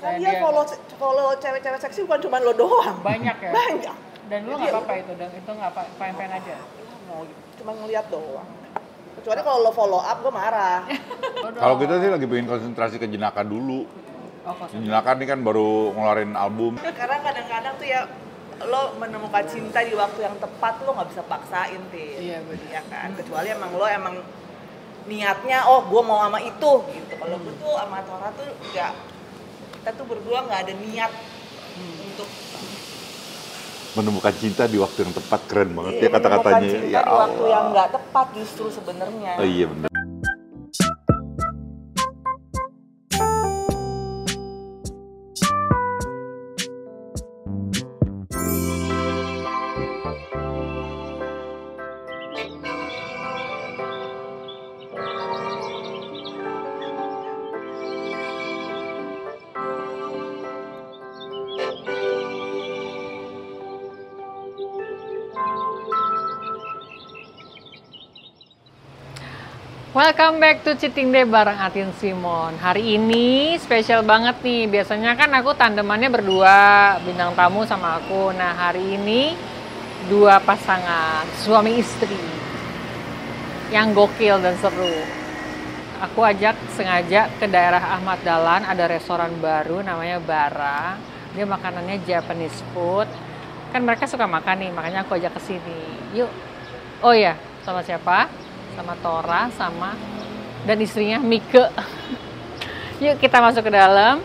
Kan dia follow cewek-cewek seksi bukan cuma lo doang. Banyak ya? Banyak. Dan lu nggak apa-apa itu, dan itu nggak fine-fine aja? Mau cuma ngeliat doang. Kecuali kalau lo follow up, gue marah. Kalau kita sih lagi pengen konsentrasi ke Jenaka dulu. Jenaka nih kan baru ngeluarin album. Karena kadang-kadang tuh ya, lo menemukan cinta di waktu yang tepat, lo nggak bisa paksain, Tin. Iya, bener. Ya kan? Kecuali lo emang niatnya, oh gue mau sama itu, gitu. Kalau gue tuh sama Tora tuh nggak, kita tuh berdua nggak ada niat untuk Menemukan cinta di waktu yang tepat, keren banget ya menemukan kata-katanya. cinta Ya di waktu Allah. yang nggak tepat justru sebenarnya. Oh iya benar. Welcome back to Citing Day bareng Atin Simon. Hari ini spesial banget nih. Biasanya kan aku tandemannya berdua, bintang tamu sama aku. Nah, hari ini dua pasangan suami istri yang gokil dan seru. Aku ajak sengaja ke daerah Ahmad Dahlan, ada restoran baru namanya Bara. Dia makanannya Japanese food. Kan mereka suka makan nih, makanya aku ajak ke sini. Yuk. Oh iya, sama siapa? Sama Tora, dan istrinya Mike. Yuk kita masuk ke dalam,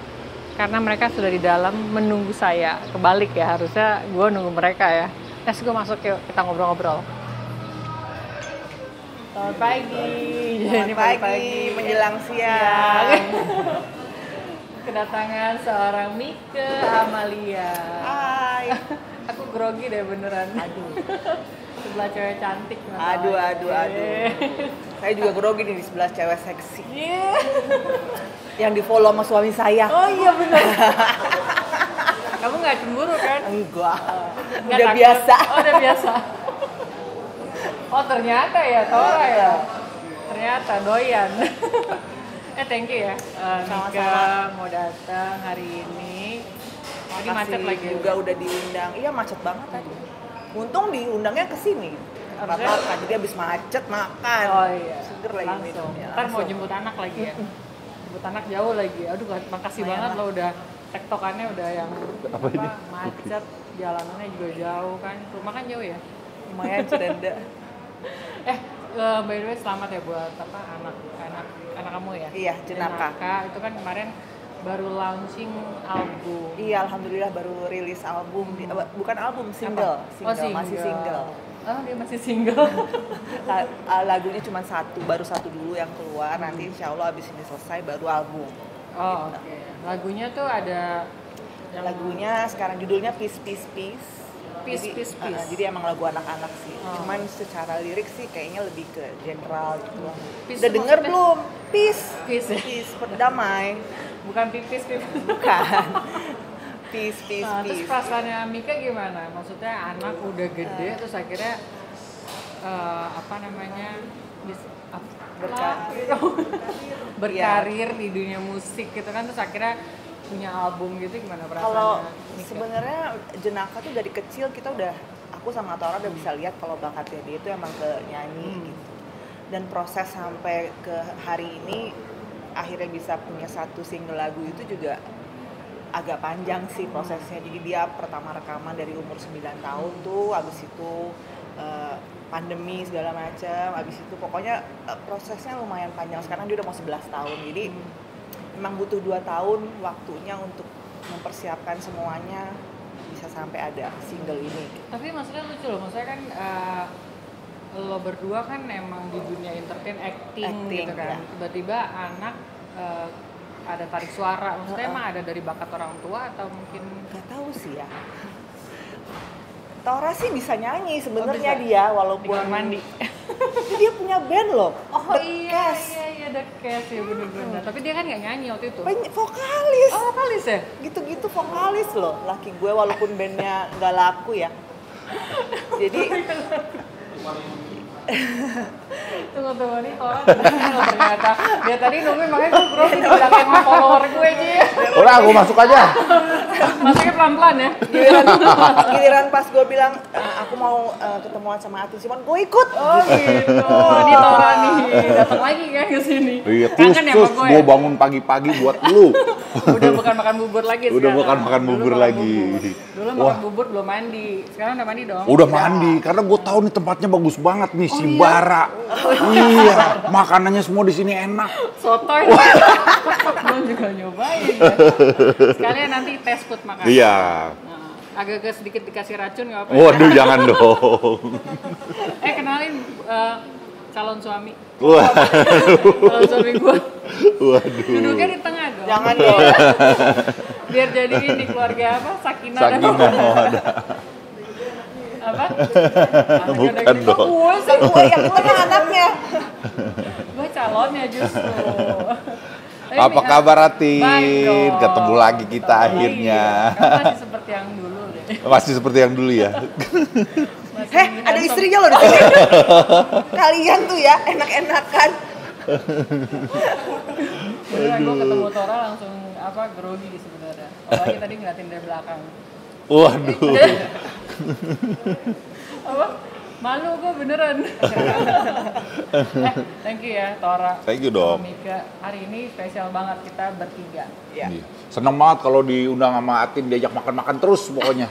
karena mereka sudah di dalam menunggu saya. Kebalik ya, harusnya gue nunggu mereka ya. Let's go masuk, yuk kita ngobrol-ngobrol. Selamat pagi. Selamat pagi, menjelang siang. Kedatangan seorang Mike Amalia. Hai. Aku grogi deh beneran. Aduh. Sebelah cewek cantik. Aduh. Saya juga grogi nih di sebelah cewek seksi. Yeah. Yang di follow sama suami saya. Oh iya benar. Kamu nggak cemburu kan? Enggak. Nggak Udah takut? biasa. Oh, udah biasa. Oh ternyata ya Tora ya. Ternyata doyan. Thank you ya. Mika Sama-sama. mau datang hari ini. Ini Makasih macet lagi. juga udah diundang. Iya macet banget tadi. Untung diundangnya ke sini. Harusnya- Makan, jadi habis macet makan. Oh iya. Seger lagi Langsung. minumnya. Ntar mau Langsung. jemput anak lagi ya. Jemput anak jauh lagi. Aduh makasih Lumayan banget lah. lo udah tektokannya udah yang Apa ini? macet, jalanannya juga jauh kan. Rumah kan jauh ya. Lumayan Cirenda. By the way selamat ya buat anak kamu ya. Iya, Jenaka. Itu kan kemarin baru launching album. Iya, alhamdulillah baru rilis album. Bukan album, single. Apa? Masih single. Oh, dia masih single. Lagunya cuma baru satu dulu yang keluar. Nanti insya Allah abis ini selesai baru album. Oh, oke. Lagunya tuh ada yang Lagunya sekarang judulnya Peace Peace Peace. Peace, Peace, Peace. Jadi emang lagu anak-anak sih. Oh. Cuman secara lirik sih kayaknya lebih ke general gitu. Peace Udah tuh denger maksudnya? belum? Peace. Peace ya? Peace, berdamai. bukan pipis. Bukan. Peace, peace, Nah, terus peace. perasaannya Mika gimana? Maksudnya anak udah gede terus akhirnya berkarir di dunia musik gitu kan, terus akhirnya punya album gitu, gimana Kalau perasaannya Mika? sebenarnya Jenaka tuh dari kecil kita udah, aku sama Tora udah bisa lihat kalau bakatnya dia itu emang ke nyanyi gitu. Dan proses sampai ke hari ini akhirnya bisa punya satu single lagu itu juga agak panjang sih prosesnya. Jadi dia pertama rekaman dari umur 9 tahun tuh, abis itu pandemi segala macam, abis itu pokoknya prosesnya lumayan panjang. Sekarang dia udah mau 11 tahun, jadi memang butuh 2 tahun waktunya untuk mempersiapkan semuanya bisa sampai ada single ini. Tapi maksudnya lucu loh, maksudnya kan lo berdua kan emang di dunia entertain acting gitu kan, ya. tiba-tiba anak ada tarik suara, maksudnya emang ada dari bakat orang tua atau mungkin Gak tahu sih ya. Tora sih bisa nyanyi sebenarnya bisa? dia, di walaupun kamar mandi? dia punya band loh. Oh The iya, Cast. iya The Cast ya bener-bener. Tapi dia kan nggak nyanyi waktu itu. Vokalis. Oh vokalis ya? Gitu-gitu vokalis loh. Laki gue walaupun bandnya nggak laku ya. Jadi Tunggu nih orang ternyata dia tadi nungguin makanya gue grogi di belakang sama follower gue aja ya. Udah, aku masuk aja. Masuknya pelan-pelan ya. Giliran pas gue bilang aku mau ketemuan sama Atin Simon, gue ikut. Oh gitu. Ini Tora nih datang lagi kan ke sini. Iya, Kangen ya sama gue gue ya. bangun pagi-pagi buat lu. Udah bukan makan bubur lagi Udah sekarang. bukan makan Dulu bubur makan lagi. bubur. Dulu Wah. makan bubur belum mandi. Sekarang udah mandi dong. Udah mandi, karena gue tahu nih tempatnya bagus banget nih, si iya? Bara. Iya, makanannya semua di sini enak. Sotoy. Belum juga nyobain ya. Sekalian nanti tes food makan. Iya. Nah, agak-agak sedikit dikasih racun nggak apa-apa. Waduh, jangan dong. Kenalin calon suami. Wah, Calon suami gue. waduh. Duduknya di tengah dong. Jangan dong. Biar jadi ini keluarga apa? Sakinah dan Sakinah mawaddah. apa? Bukan dong. Gue sih, Gue yang mana anaknya? gue calonnya justru. Tapi Apa ini, kabar Atin? baik dong. Ketemu lagi kita Ketemu akhirnya. lagi. Kamu masih seperti yang dulu deh. Masih seperti yang dulu ya. Masih Heh, ada handsome. istrinya loh di sini. Kalian tuh ya enak-enakan. Beneran gue ketemu Tora langsung apa grogi sebenarnya. Apalagi tadi ngeliatin dari belakang. Waduh. Apa? Malu gue beneran. Thank you ya Tora. Thank you dong. Sama Mika. Hari ini spesial banget kita bertiga. Ya. Iya. Seneng banget kalau diundang sama Atin, diajak makan-makan terus pokoknya.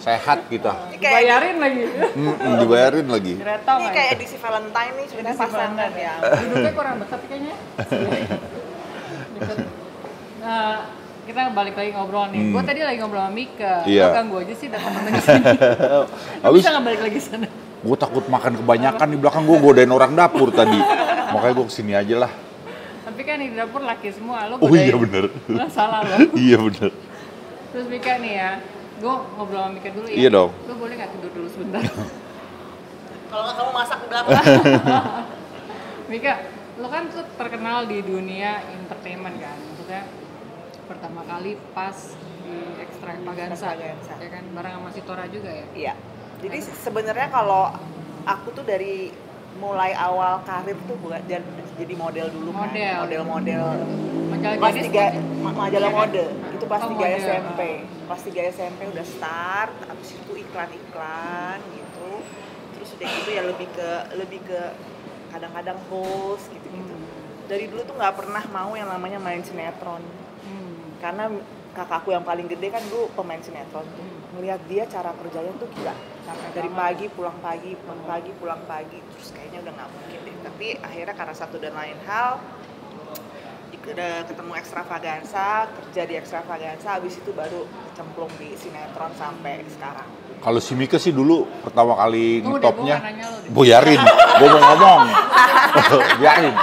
Sehat kita. Ini kayak Bayarin lagi. Dibayarin lagi. Kereta ini nggak kayak ya? edisi Valentine nih sebenarnya Edisi pasangan Valentine. ya. Duduknya kurang besar kayaknya. Deket. Nah, kita balik lagi ngobrol nih. Gue tadi lagi ngobrol sama Mika. Iya. Lo ganggu aja sih datang ke sini. Lo Habis bisa nggak balik lagi sana? gue takut makan kebanyakan di belakang, gue godain orang dapur tadi. Makanya gue kesini aja lah. Tapi kan di dapur laki semua. Lo Oh godain. iya bener. Lo salah lo. Iya bener. Terus Mika nih ya. Gue ngobrol sama Mika dulu ya. Iya dong. Lo boleh nggak tidur dulu sebentar? Kalau nggak kamu masak di belakang. Mika, lo kan tuh terkenal di dunia entertainment kan, maksudnya pertama kali pas di Extravaganza, Extravaganza. ya kan, bareng sama si Tora juga ya. Iya. Jadi sebenarnya kalau aku tuh dari mulai awal karir tuh bukan jadi model dulu kan. Model-model Majalah pas Gadis tiga kan? majalah Iya kan? mode itu pas Oh, 3 model. SMP. Pas 3 SMP udah start, habis itu iklan-iklan gitu. Terus udah gitu ya lebih ke kadang-kadang host gitu-gitu. Dari dulu tuh nggak pernah mau yang namanya main sinetron. Karena kakakku yang paling gede kan dulu pemain sinetron tuh. Ngelihat dia cara kerjanya tuh gila. Dari pagi pulang pagi, pulang pagi, terus kayaknya udah nggak mungkin deh. Tapi akhirnya karena satu dan lain hal, udah ketemu Extravaganza, kerja di Extravaganza, habis itu baru cemplung di sinetron sampai sekarang. Kalau si Mika sih dulu pertama kali Tunggu deh, ngetopnya, gua nggak nanya lo deh. boyarin, gue mau ngomong, biarin.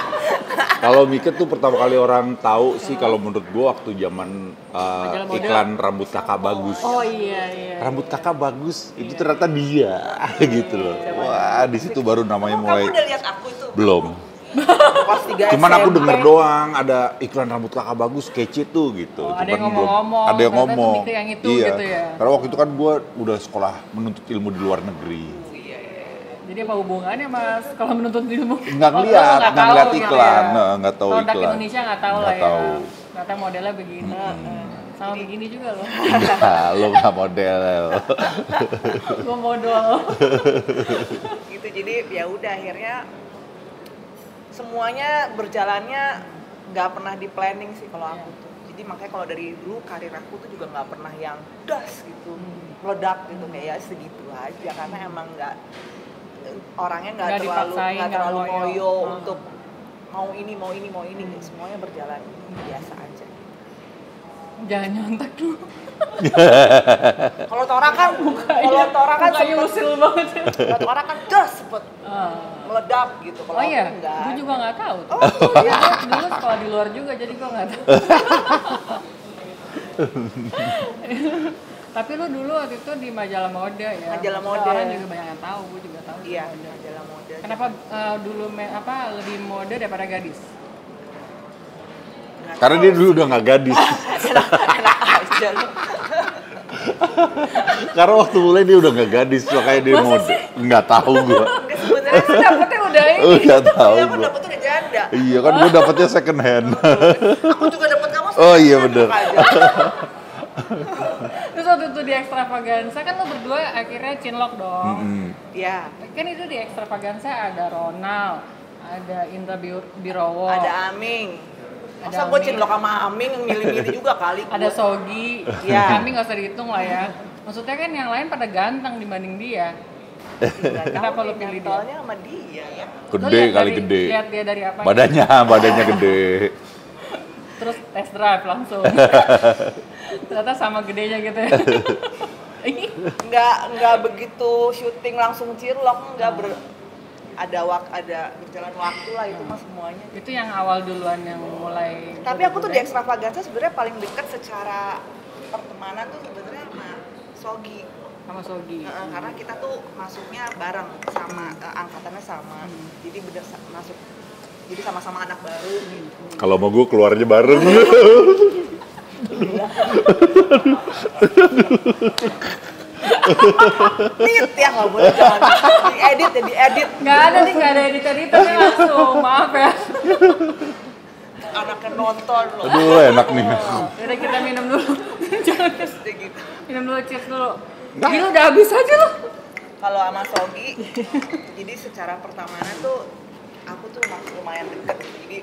Kalau Mika tuh pertama kali orang tahu sih kalau menurut gue waktu zaman Majalah model. iklan rambut kakak bagus. Oh iya. Rambut kakak bagus, itu ternyata dia, gitu loh. Wah, di situ baru namanya mulai. Kamu udah lihat aku itu? Belum. Pas 3 Cuman aku SMP. denger doang ada iklan rambut kakak bagus kece tuh gitu. Oh, ada Cuman yang ngomong-ngomong, ada yang ternyata ngomong. itu yang itu Iya. gitu ya. Karena waktu itu kan gue udah sekolah menuntut ilmu di luar negeri. Jadi apa hubungannya mas kalau menuntut ilmu? Nggak Oh, ngeliat, lo nggak tahu ngeliat gitu iklan, ya. nah, nggak tahu Produk iklan. Indonesia nggak tahu Nggak lah tahu. ya. Ternyata modelnya begini. Sama begini juga loh. Nah, lo nggak model. Gue modal. Gitu, jadi ya udah akhirnya semuanya berjalannya nggak pernah di planning sih kalau aku tuh. Jadi makanya kalau dari dulu karir aku tuh juga nggak pernah yang das gitu, meledak gitu, kayak ya segitu aja karena emang nggak orangnya Nggak nggak dipaksain, nggak terlalu ngoyo. ngoyo untuk mau ini, semuanya berjalan biasa aja. Jangan nyontek dulu. Kalau Tora kan Mukanya sempet, usil banget. kalau Tora kan das sempet Ah. meledak gitu. Kalau Oh iya, aku enggak. gue juga nggak tahu. Oh, iya. Dulu sekolah di luar juga, jadi gue nggak tahu. Tapi lu dulu waktu itu di majalah mode ya. Majalah Maksudnya mode. Orang juga banyak yang tahu, gue juga tahu. di Iya, mode. majalah mode. Kenapa dulu lebih mode daripada gadis? Nggak Karena tahu dia dulu udah nggak gadis. enak aja lu. Karena waktu mulai dia udah nggak gadis, makanya dia mode. Nggak tahu gue. Nggak, Jadi sih dapetnya udah ini. Udah tahu Iya, aku gua. dapet udah janda. Iya kan gue dapetnya second hand. Aku juga dapet kamu. Oh iya bener. Terus waktu itu di Extravaganza kan lo berdua akhirnya cinlok dong. Iya. Kan itu di Extravaganza ada Ronald, ada Indra Birowo, Ada Aming. Ada Masa gue Aming. cinlok sama Aming yang milih-milih juga kali. ada Sogi. Iya. Kami nggak usah dihitung lah ya. Maksudnya kan yang lain pada ganteng dibanding dia. Kenapa lo pilih dia? Soalnya sama dia ya. Lo Gede lihat kali dari- gede. Lihat dia dari apa? Badannya gede. Terus test drive langsung. Ternyata sama gedenya gitu ya. Nggak begitu syuting langsung cinlok, ada berjalan waktu lah itu mah semuanya. Itu yang awal duluan yang mulai. Tapi aku tuh di Extravaganza sebenarnya paling dekat secara pertemanan tuh sebenarnya sama Sogi. sama Sogi. Karena kita tuh masuknya bareng sama angkatannya sama. Jadi masuk jadi sama-sama anak baru. Kalau mau gue keluarnya bareng. Tit ya nggak boleh jangan diedit. Nggak ada edit-editannya langsung, maaf ya. Anaknya nonton loh. Aduh enak nih. Yaudah kita minum dulu. Jangan Kayak gitu. minum dulu, cheers dulu. Gila udah habis aja loh. Kalau sama Sogi, jadi secara pertemanan tuh aku tuh lumayan deket. Jadi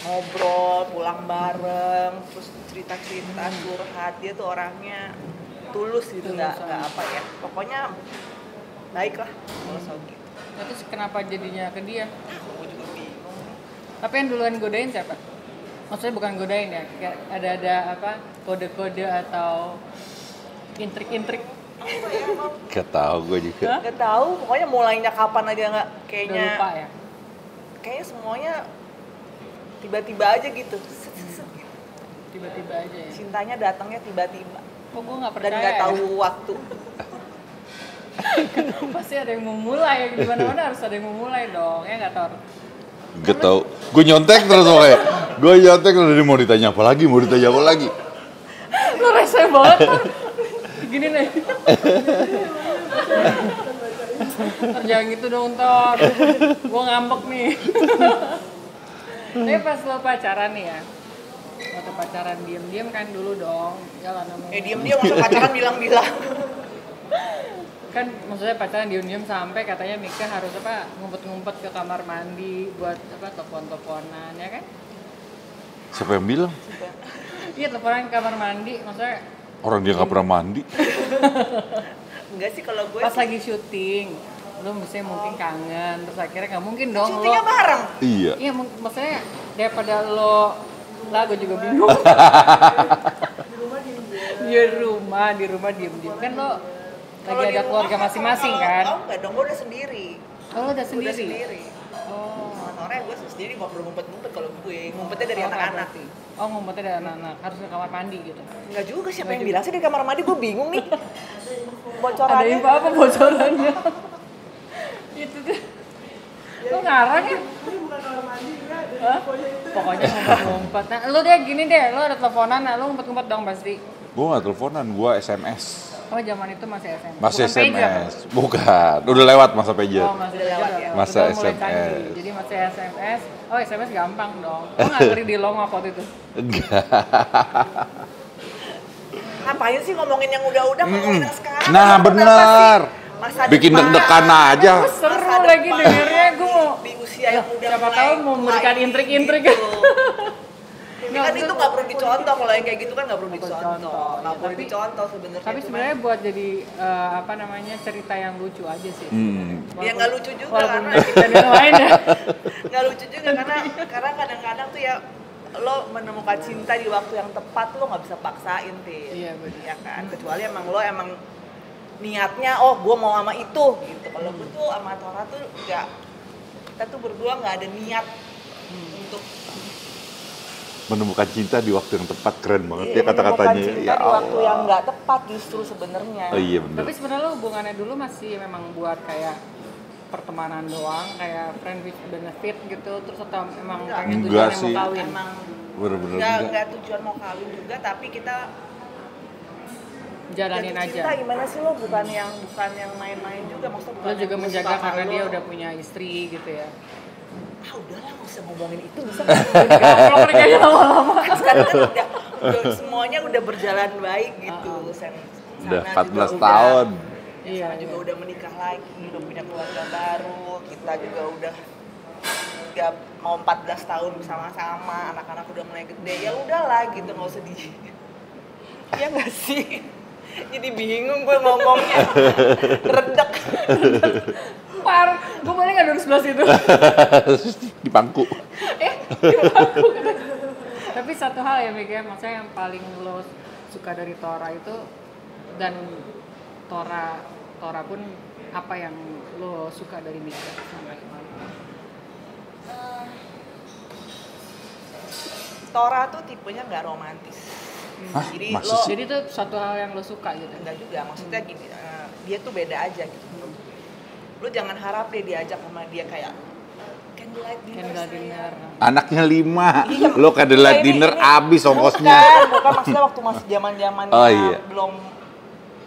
ngobrol, pulang bareng, terus cerita-cerita, curhat. Dia tuh orangnya tulus gitu, nggak apa ya. Pokoknya baik lah kalau Sogi. Nah, terus kenapa jadinya ke dia? Aku juga bingung. Tapi yang duluan godain siapa? Maksudnya bukan godain ya, kayak ada apa kode-kode atau intrik-intrik. Apa ya? Gak tau gue juga. Nggak tahu. Pokoknya mulainya kapan aja nggak Udah kayaknya. lupa ya? Kayaknya semuanya tiba-tiba aja gitu. Tiba-tiba aja ya? Cintanya datangnya tiba-tiba. Kok gue nggak Dan percaya nggak ya? tahu waktu. Pasti ada yang memulai, di mana-mana harus ada yang memulai dong, ya nggak Tor? Gak tau. Gue nyontek terus pokoknya. Gue nyontek terus mau ditanya apa lagi, Lu rese banget Tor. Gini nih. Tor jangan gitu dong Tor, gue ngambek nih. Tapi pas lo pacaran nih ya, waktu pacaran diem-diem kan dulu dong, jalan sama Diem-diem waktu pacaran bilang-bilang. kan maksudnya pacaran diem-diem sampai katanya Mika harus apa ngumpet-ngumpet ke kamar mandi buat apa telepon-teleponan ya kan? Siapa yang bilang? Iya teleponan ke kamar mandi, maksudnya Orang dia gak pernah mandi. Enggak sih kalau gue pas sih. lagi syuting lo misalnya mungkin kangen terus akhirnya nggak mungkin dong Syutingnya lo bareng. Iya. iya maksudnya daripada lo lah gue juga bingung di rumah diem-diem kan lo Kalau lagi di ada rumah keluarga masing-masing kan Oh enggak dong, gue udah sendiri. oh lo udah Udah sendiri sendiri. oh Makanya gue sendiri nggak perlu ngumpet-ngumpet kalau gue. Ngumpetnya dari Oh, anak-anak. berarti. Oh ngumpetnya dari anak-anak harus ke kamar mandi gitu Enggak juga, siapa Nggak yang juga. bilang sih di kamar mandi? Gue bingung nih. ada Bocorannya. info apa bocorannya itu tuh lo ngarang ya Hah? Pokoknya ngumpet-ngumpet. Nah, lu deh gini deh, lu ada teleponan, nah, lu ngumpet-ngumpet dong pasti. Gue gak teleponan, gue SMS. Oh, zaman itu masih SMS. Masih Bukan pager. SMS. Bukan, udah lewat masa pager. Oh, masih Udah lewat pager ya. Masa Udah mulai SMS. canggih. Jadi masih SMS. Oh, SMS gampang dong. Lu nggak ngeri di long waktu itu? Enggak. Ngapain sih ngomongin yang udah-udah, ngomongin yang sekarang? Nah Kenapa bener. sih? Masa Bikin depan. deg-degan aja. Gue seru Masa lagi depan. dengernya, gue mau Di usia yang udah siapa tahu mau memberikan intrik-intrik. gitu. Ini Nggak, kan itu- itu nggak perlu dicontoh, kalau yang kayak gitu kan nggak perlu Nggak perlu dicontoh. dicontoh. Nggak perlu Tapi- dicontoh sebenarnya. Tapi cuman- sebenarnya buat jadi apa namanya cerita yang lucu aja sih. Ya nggak lucu juga Walaupun karena kita di lain ya. nggak lucu juga karena kadang-kadang tuh ya lo menemukan cinta di waktu yang tepat, lo nggak bisa paksain Tin. Iya, bener. Ya kan, kecuali emang lo niatnya oh gue mau sama itu gitu. Kalau gue tuh sama Tora tuh nggak, kita tuh berdua nggak ada niat untuk Menemukan cinta di waktu yang tepat, keren banget ya menemukan kata-katanya. cinta Ya di waktu yang Allah. nggak tepat justru sebenarnya. Oh iya bener. Tapi sebenarnya lo hubungannya dulu masih memang buat kayak pertemanan doang, kayak friend with benefit gitu, terus atau emang Enggak. pengen Enggak tujuannya sih. mau kawin? Emang Bener-bener nggak enggak. tujuan mau kawin juga, tapi kita jalanin Jatuh aja. cinta gimana sih lo, bukan yang main-main juga, maksudnya bukan Lo yang juga gue menjaga suka karena sama dia lo. udah punya istri gitu ya. Ah udahlah nggak usah ngomongin itu, bisa Gampang nih kayaknya lama-lama. sekarang kan udah semuanya udah berjalan baik gitu. Udah Sana 14 juga tahun. Iya, Sana juga iya. udah menikah lagi, udah punya keluarga baru, kita juga udah mau 14 tahun bersama-sama, anak-anak udah mulai gede, ya udahlah gitu, nggak usah di ya nggak sih, jadi bingung gue ngomongnya, redek. Par, gue boleh nggak duduk sebelah situ? Di pangku. Tapi satu hal ya Mega, maksudnya yang paling lo suka dari Tora itu, dan Tora pun apa yang lo suka dari Mika sampai kemarin? Tora tuh tipenya nggak romantis. Hah? Jadi Masa lo sih? Jadi itu satu hal yang lo suka gitu? enggak juga, maksudnya gini, dia tuh beda aja gitu. Lu jangan harap deh diajak sama dia kayak candlelight dinner. Candlelight dinner. Anaknya 5, Iya. lo candlelight Ini- dinner ini- abis ongkosnya. Bukan maksudnya waktu masih zaman-zamannya Oh, iya.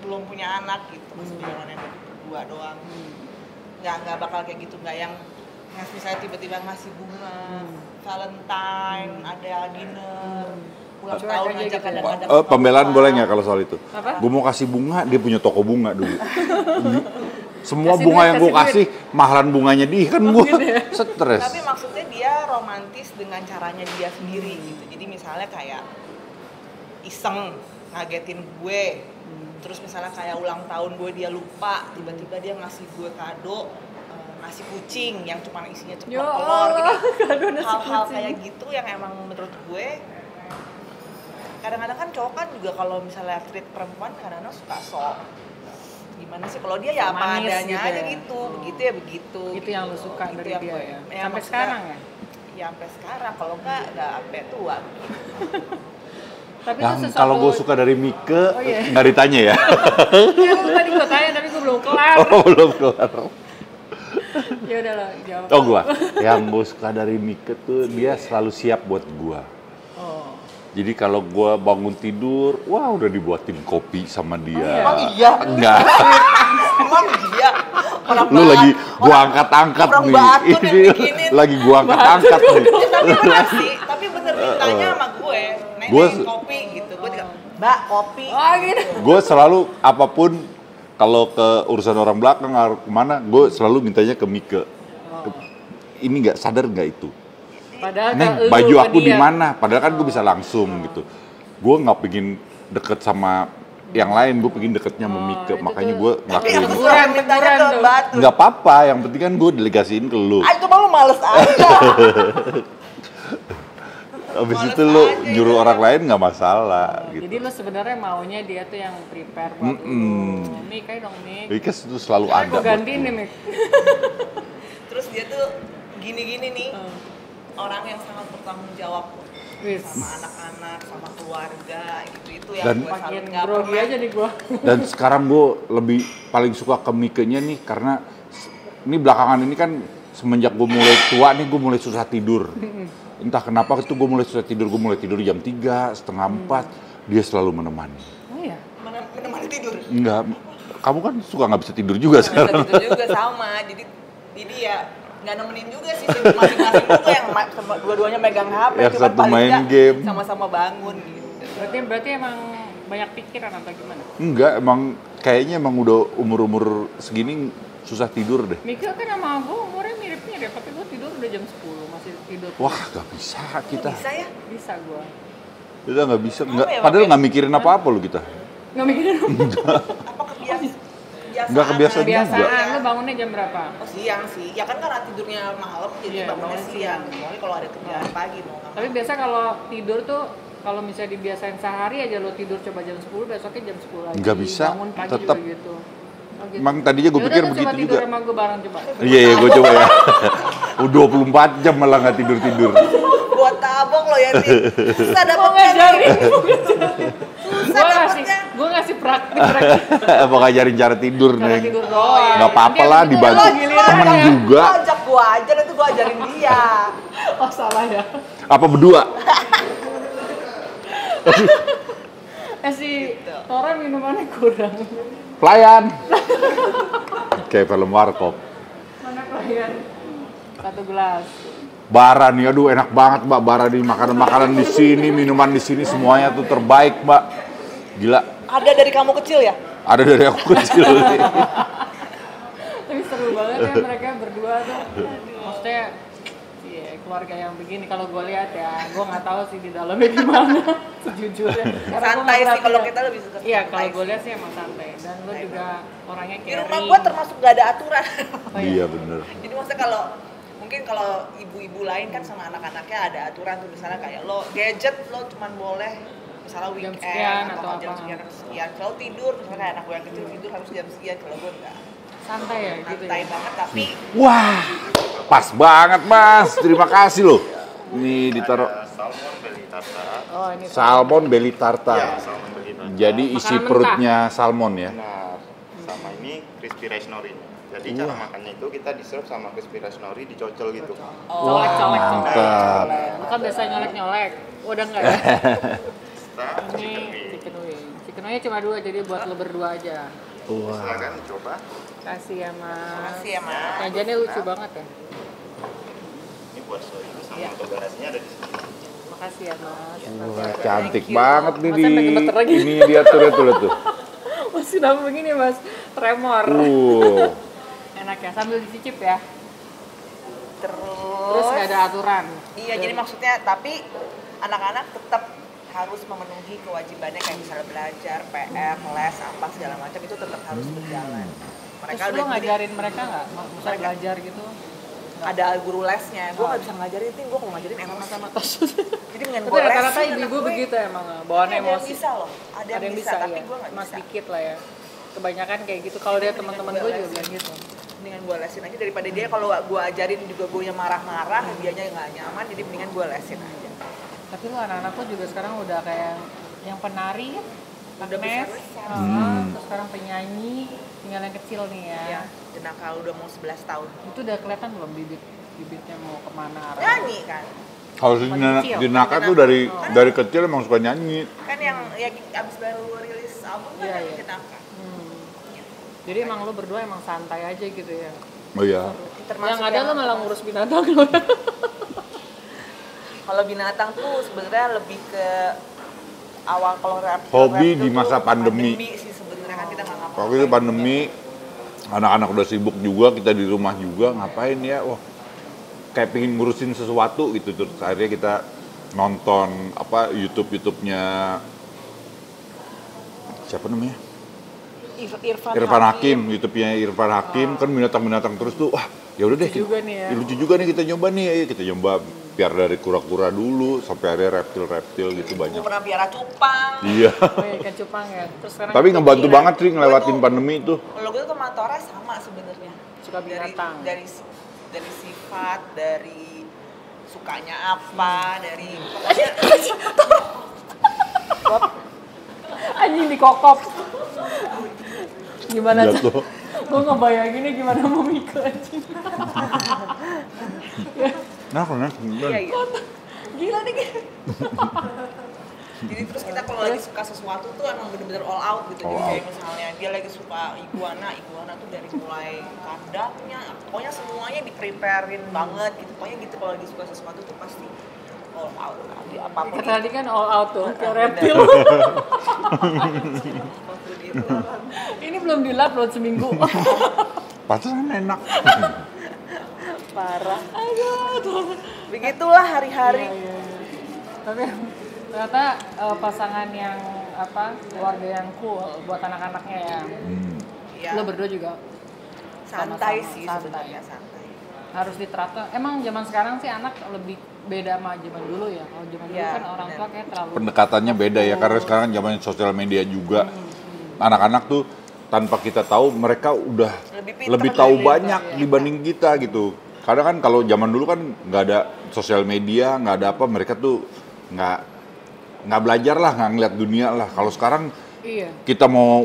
belum punya anak gitu, masih zamannya berdua doang. Nggak bakal kayak gitu, nggak yang ngasih, saya tiba-tiba ngasih bunga, Valentine, ada dinner, ulang Cuek tahun aja aja gitu ya? kadang-kadang. Pembelaan sama boleh papa. nggak kalau soal itu? Apa? Gue mau kasih bunga, dia punya toko bunga dulu. Semua Kasih bunga duit, yang gue kasih kasih, mahalan bunganya dia kan gue gitu ya? stres. Tapi maksudnya dia romantis dengan caranya dia sendiri gitu. Jadi misalnya kayak iseng ngagetin gue. Terus misalnya kayak ulang tahun gue dia lupa, tiba-tiba dia ngasih gue kado nasi kucing yang cuma isinya ceplok Ya telur Allah, gitu. kado nasi Hal-hal kucing. kayak gitu yang emang menurut gue kadang-kadang kan cowok kan juga kalau misalnya treat perempuan kadang-kadang suka sok gimana sih, kalau dia ya apa Manis adanya gitu aja ya. gitu, begitu ya begitu. Itu yang lo suka Itu dari yang dia gue- ya? Sampai maksudnya- sekarang ya? Ya sampai sekarang, kalau enggak sampai tua. Tapi Yang itu sesuatu... kalau gue suka dari Mike, Oh, iya. nggak ditanya ya. Ya, tadi gue tanya tapi gue belum kelar. Oh, belum kelar. Ya udah lo jawab. Oh gue, yang gue suka dari Mike tuh dia selalu siap buat gue. Oh. Jadi kalau gue bangun tidur, wah udah dibuatin kopi sama dia. Emang iya? Enggak. Emang iya? Orang Lu lagi gua orang- angkat-angkat orang nih. Batu yang Ini bikinin. lagi gua angkat-angkat nih. Tapi bener sih, tapi bener mintanya sama gue. Nenek Gua- kopi gitu. Gue juga, Mbak kopi. Oh gitu. Gue selalu apapun kalau ke urusan orang belakang kemana, gue selalu mintanya ke Mike. Ini nggak sadar nggak itu? Padahal Neng, kalau baju lu ke aku di dia- mana? Padahal kan gue bisa langsung gitu. Gue nggak pengen deket sama yang lain, gue pengen deketnya sama Mike. itu Makanya tuh- gue Tapi ngelakuin. aku itu. selalu mintanya ke Teguran tuh. Batu. Nggak apa-apa, yang penting kan gue delegasiin ke lu. Ah itu malu males aja. Habis males itu lu aja, nyuruh ya. orang lain nggak masalah gitu. Jadi lo sebenarnya maunya dia tuh yang prepare buat lo. Mik, ayo dong Mik. Jadi kan itu selalu Gue ada. buat gantiin gua. nih Mik. Terus dia tuh gini-gini nih. Orang yang sangat bertanggung jawab Wis. sama anak-anak, sama keluarga, gitu itu yang Dan- gue selalu Makin nggak grogi pernah. aja nih gue. Dan sekarang gue lebih paling suka ke Mike-nya nih karena ini belakangan ini kan semenjak gue mulai tua nih gue mulai susah tidur. Entah kenapa itu gue mulai susah tidur, gue mulai tidur jam 3, setengah 4, dia selalu menemani. Oh iya. Menemani tidur. Enggak, kamu kan suka nggak bisa tidur juga sekarang. Gitu juga sama, jadi ya nggak nemenin juga sih masing-masing juga yang dua-duanya megang HP, Yang cuma satu paling main nggak game. sama-sama bangun gitu. Berarti emang banyak pikiran atau gimana? Enggak, emang kayaknya emang udah umur-umur segini susah tidur deh. Mika kan sama gue umurnya mirip-mirip, tapi gue tidur udah jam 10, masih tidur. Wah, nggak bisa kita. Bisa ya? Bisa gue. Kita nggak bisa, nggak, ya, padahal Bang? nggak mikirin apa-apa lo kita. Nggak mikirin apa. Apa kebiasaan? Nggak kebiasaan juga. Kebiasaan, lu bangunnya jam berapa? Oh siang sih, ya kan karena tidurnya malam jadi Iya, bangunnya bangun siang. siang. Kecuali kalau ada kerjaan pagi mau nggak Tapi mau. biasa kalau tidur tuh, kalau misalnya dibiasain sehari aja lo tidur coba jam 10, besoknya jam 10 lagi. Nggak bisa, Bangun pagi tetap. juga gitu. Oh, gitu. Emang tadinya gue Yaudah pikir tuh begitu coba tidur juga. sama gue bareng coba. Iya, iya, gue coba ya. Udah 24 jam malah nggak tidur-tidur. Buat tabok lo ya nih. Susah Mau dapetnya. ngajarin, Susah dapetnya. gue ngasih praktik Apa ngajarin cara tidur, cara Neng? tidur doang. Nggak apa-apa lah, Nanti dibantu. lo giliran Temen ya. juga. Lo ajak gua aja, nanti gua ajarin dia. Oh salah ya. Apa berdua? si Gitu. Tora minumannya kurang. Pelayan. Kayak film warkop. Mana pelayan? 1 gelas. Bara nih, aduh enak banget Mbak. Bara nih, makanan-makanan di sini, minuman di sini semuanya tuh terbaik Mbak. Gila. Ada dari kamu kecil ya? Ada dari aku kecil. Tapi seru banget ya mereka berdua tuh. Maksudnya iya, keluarga yang begini kalau gue lihat ya, gue nggak tahu sih di dalamnya gimana sejujurnya. Karena gua Santai nggak sih kalau lihat. kita lebih suka Iya, santai kalau gue sih. lihat sih emang santai. Dan lo juga orangnya Di caring. rumah gue termasuk gak ada aturan. Oh, iya. Iya bener. Jadi maksudnya kalau mungkin kalau ibu-ibu lain kan sama anak-anaknya ada aturan tuh, misalnya kayak lo gadget lo cuman boleh misalnya Jam weekend sekian atau atau jam apa. sekian atau sekian. Kalau tidur misalnya kayak anak gue yang kecil tidur harus jam sekian, kalau gue enggak. Santai ya gitu Santai ya. banget tapi Wah, pas banget Mas. Terima kasih loh. Ini ditaruh Ada salmon belly tartar. Oh, ini salmon belly Ya, tartar. salmon belly tartar. Jadi isi Makanan perutnya salmon ya. Benar. Sama ini crispy rice nori. Jadi cara makannya itu kita di-serve sama crispy rice nori dicocol gitu. colek-colek. Mantap. Lo kan biasa nyolek-nyolek. Udah enggak ya? Kita Ini chicken wing. chicken wing. Chicken wingnya cuma 2, jadi buat lo berdua aja. Silakan coba. Kasih ya Mas. Makasih ya, Mas. Sajiannya lucu banget ya. Ini buat soy sama Iya. untuk garasinya ada di sini. Makasih ya Mas. Wah, cantik banget nih di Masa gemeter lagi? ini dia tuh lihat tuh. Masih nama begini Mas. Tremor. Enak ya, sambil dicicip ya. Terus nggak ada aturan. Iya, jadi maksudnya tapi anak-anak tetap harus memenuhi kewajibannya kayak misalnya belajar, PR, les, apa segala macam itu tetap harus berjalan. Mereka Terus lo udah ngajarin mereka nggak? Misalnya belajar gitu? ada guru lesnya, gue nggak bisa ngajarin, gue kalau ngajarin emosi. Sama-sama tos. Jadi dengan Tapi gue rata-rata lesin ibu-ibu anak gue. begitu emang, bawaan Tapi ada yang emosi. bisa loh, ada yang bisa, tapi ya. gue nggak Mas bisa. dikit lah ya. Kebanyakan kayak gitu. Kalau dia teman-teman gue juga bilang gitu. Mendingan gue lesin aja daripada dia kalau gue ajarin juga gue yang marah-marah, dianya nggak nyaman, jadi mendingan gue lesin aja. Tapi lu anak-anakku juga sekarang udah kayak yang penari, Udah Agnes, besar-besar. terus sekarang penyanyi, tinggal yang kecil nih ya. Ya, Jenaka udah mau 11 tahun. Itu udah kelihatan belum bibitnya mau kemana arah? Nyanyi kan, Kalau si Dinaka tuh dari kecil emang suka nyanyi. kan yang abis baru rilis album kan Iya, yang iya. Jenaka. Jadi emang lu berdua emang santai aja gitu ya. Oh iya. Termasuk Yang ada yang- lu malah ngurus binatang lu. Kalau binatang tuh sebenarnya lebih ke awal kalau Hobi reptil di masa tuh pandemi. sih sebenarnya kan kita nggak ngapa-ngapain. Waktu itu pandemi, anak-anak udah sibuk juga, kita di rumah juga, ngapain ya? Wah, kayak pengen ngurusin sesuatu gitu. Terus akhirnya kita nonton apa YouTube-nya siapa namanya? Irfan Hakim, YouTube-nya Irfan Hakim kan binatang-binatang terus tuh. Wah, ya udah deh. Lucu juga nih ya. Lucu juga nih kita nyoba nih. Ayo kita nyoba biar dari kura-kura dulu sampai akhirnya reptil-reptil gitu Gue banyak. pernah piara cupang. Iya. Oh iya, ikan cupang ya. Terus sekarang Tapi ngebantu iya, banget sih ngelewatin pandemi itu. Kalau gue tuh sama Tora sama sebenarnya. Suka binatang. Dari sifat, dari sukanya apa, dari anjing dikokop. Gimana Iya tuh? tuh. Gue ngebayanginnya gimana mau mikir anjing. Nah, iya, iya. Gila nih. Jadi terus kita kalau lagi suka sesuatu tuh emang bener-bener all out gitu. All Jadi kayak out. misalnya dia lagi suka iguana tuh dari mulai kandangnya, pokoknya semuanya di-preparein banget gitu. Pokoknya gitu kalau lagi suka sesuatu tuh pasti all out. Di apapun Kata tadi kan all out tuh, kayak reptil. apapun itu. Ini belum di-upload seminggu. Pantesan enak. Parah. Aduh. Begitulah hari-hari. Iya. Tapi ternyata pasangan yang keluarga yang cool buat anak-anaknya ya. Ya, Lo berdua juga santai sama-sama, sih santai. sebenarnya santai. harus diterapkan. Emang zaman sekarang sih anak lebih beda sama zaman dulu ya. Kalau zaman dulu Iya, kan orang tua kayak terlalu Pendekatannya beda ya karena sekarang zaman sosial media juga. Anak-anak tuh tanpa kita tahu mereka udah Lebih pintar lebih dari tahu kita, banyak ya. dibanding kita gitu. Karena kan kalau zaman dulu kan nggak ada sosial media, nggak ada apa, mereka tuh nggak belajar lah, nggak ngeliat dunia lah. Kalau sekarang iya. kita mau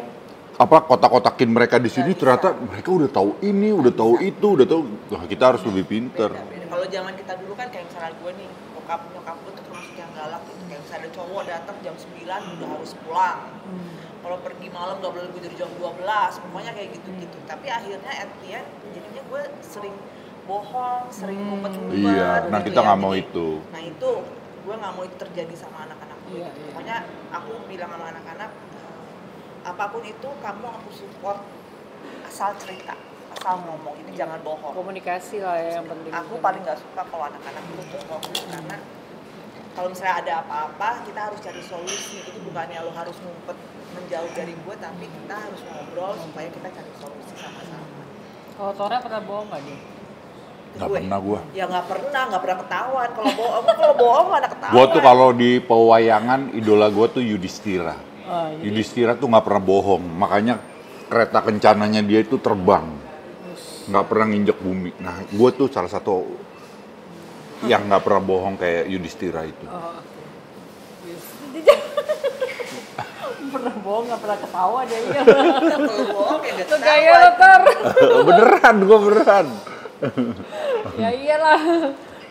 kotak-kotakin mereka di sini, ternyata mereka udah tahu ini, udah tahu itu, udah tahu. Wah, kita harus lebih pinter. Beda. Kalau zaman kita dulu kan kayak misalnya gue nih, nyokap gue tuh termasuk yang galak gitu, kayak misalnya ada cowok datang jam 9 udah harus pulang. Kalau pergi malam nggak boleh lebih dari jam 12, pokoknya kayak gitu-gitu. Tapi akhirnya at the end, jadinya gue sering bohong, sering ngumpet-ngumpet. Iya, nah gitu kita ya. nggak mau Jadi, itu. Nah itu, gue nggak mau itu terjadi sama anak-anak gue. Iya, iya. Pokoknya aku bilang sama anak-anak, apapun itu kamu aku support, asal cerita, asal ngomong, ini jangan bohong. Komunikasi lah ya yang penting. Aku paling nggak suka kalau anak-anak itu terus ngomong, karena kalau misalnya ada apa-apa kita harus cari solusi. Itu bukannya lo harus ngumpet menjauh dari gue, tapi kita harus ngobrol supaya kita cari solusi sama-sama. Kalau Tora pernah bohong nggak dia? Nggak pernah gua. Ya nggak pernah ketahuan. Kalau bohong nggak ada ketahuan. Gua tuh kalau di pewayangan idola gua tuh Yudhistira. Jadi Yudhistira tuh nggak pernah bohong, makanya kereta kencananya dia itu terbang, nggak pernah nginjek bumi. Nah, gue tuh salah satu yang nggak pernah bohong kayak Yudhistira itu. pernah bohong nggak pernah ketawa deh. Iya. Kalau bohong ya nggak Tuh gaya ketahuan. lo Tor. Beneran, gue beneran. Ya iyalah.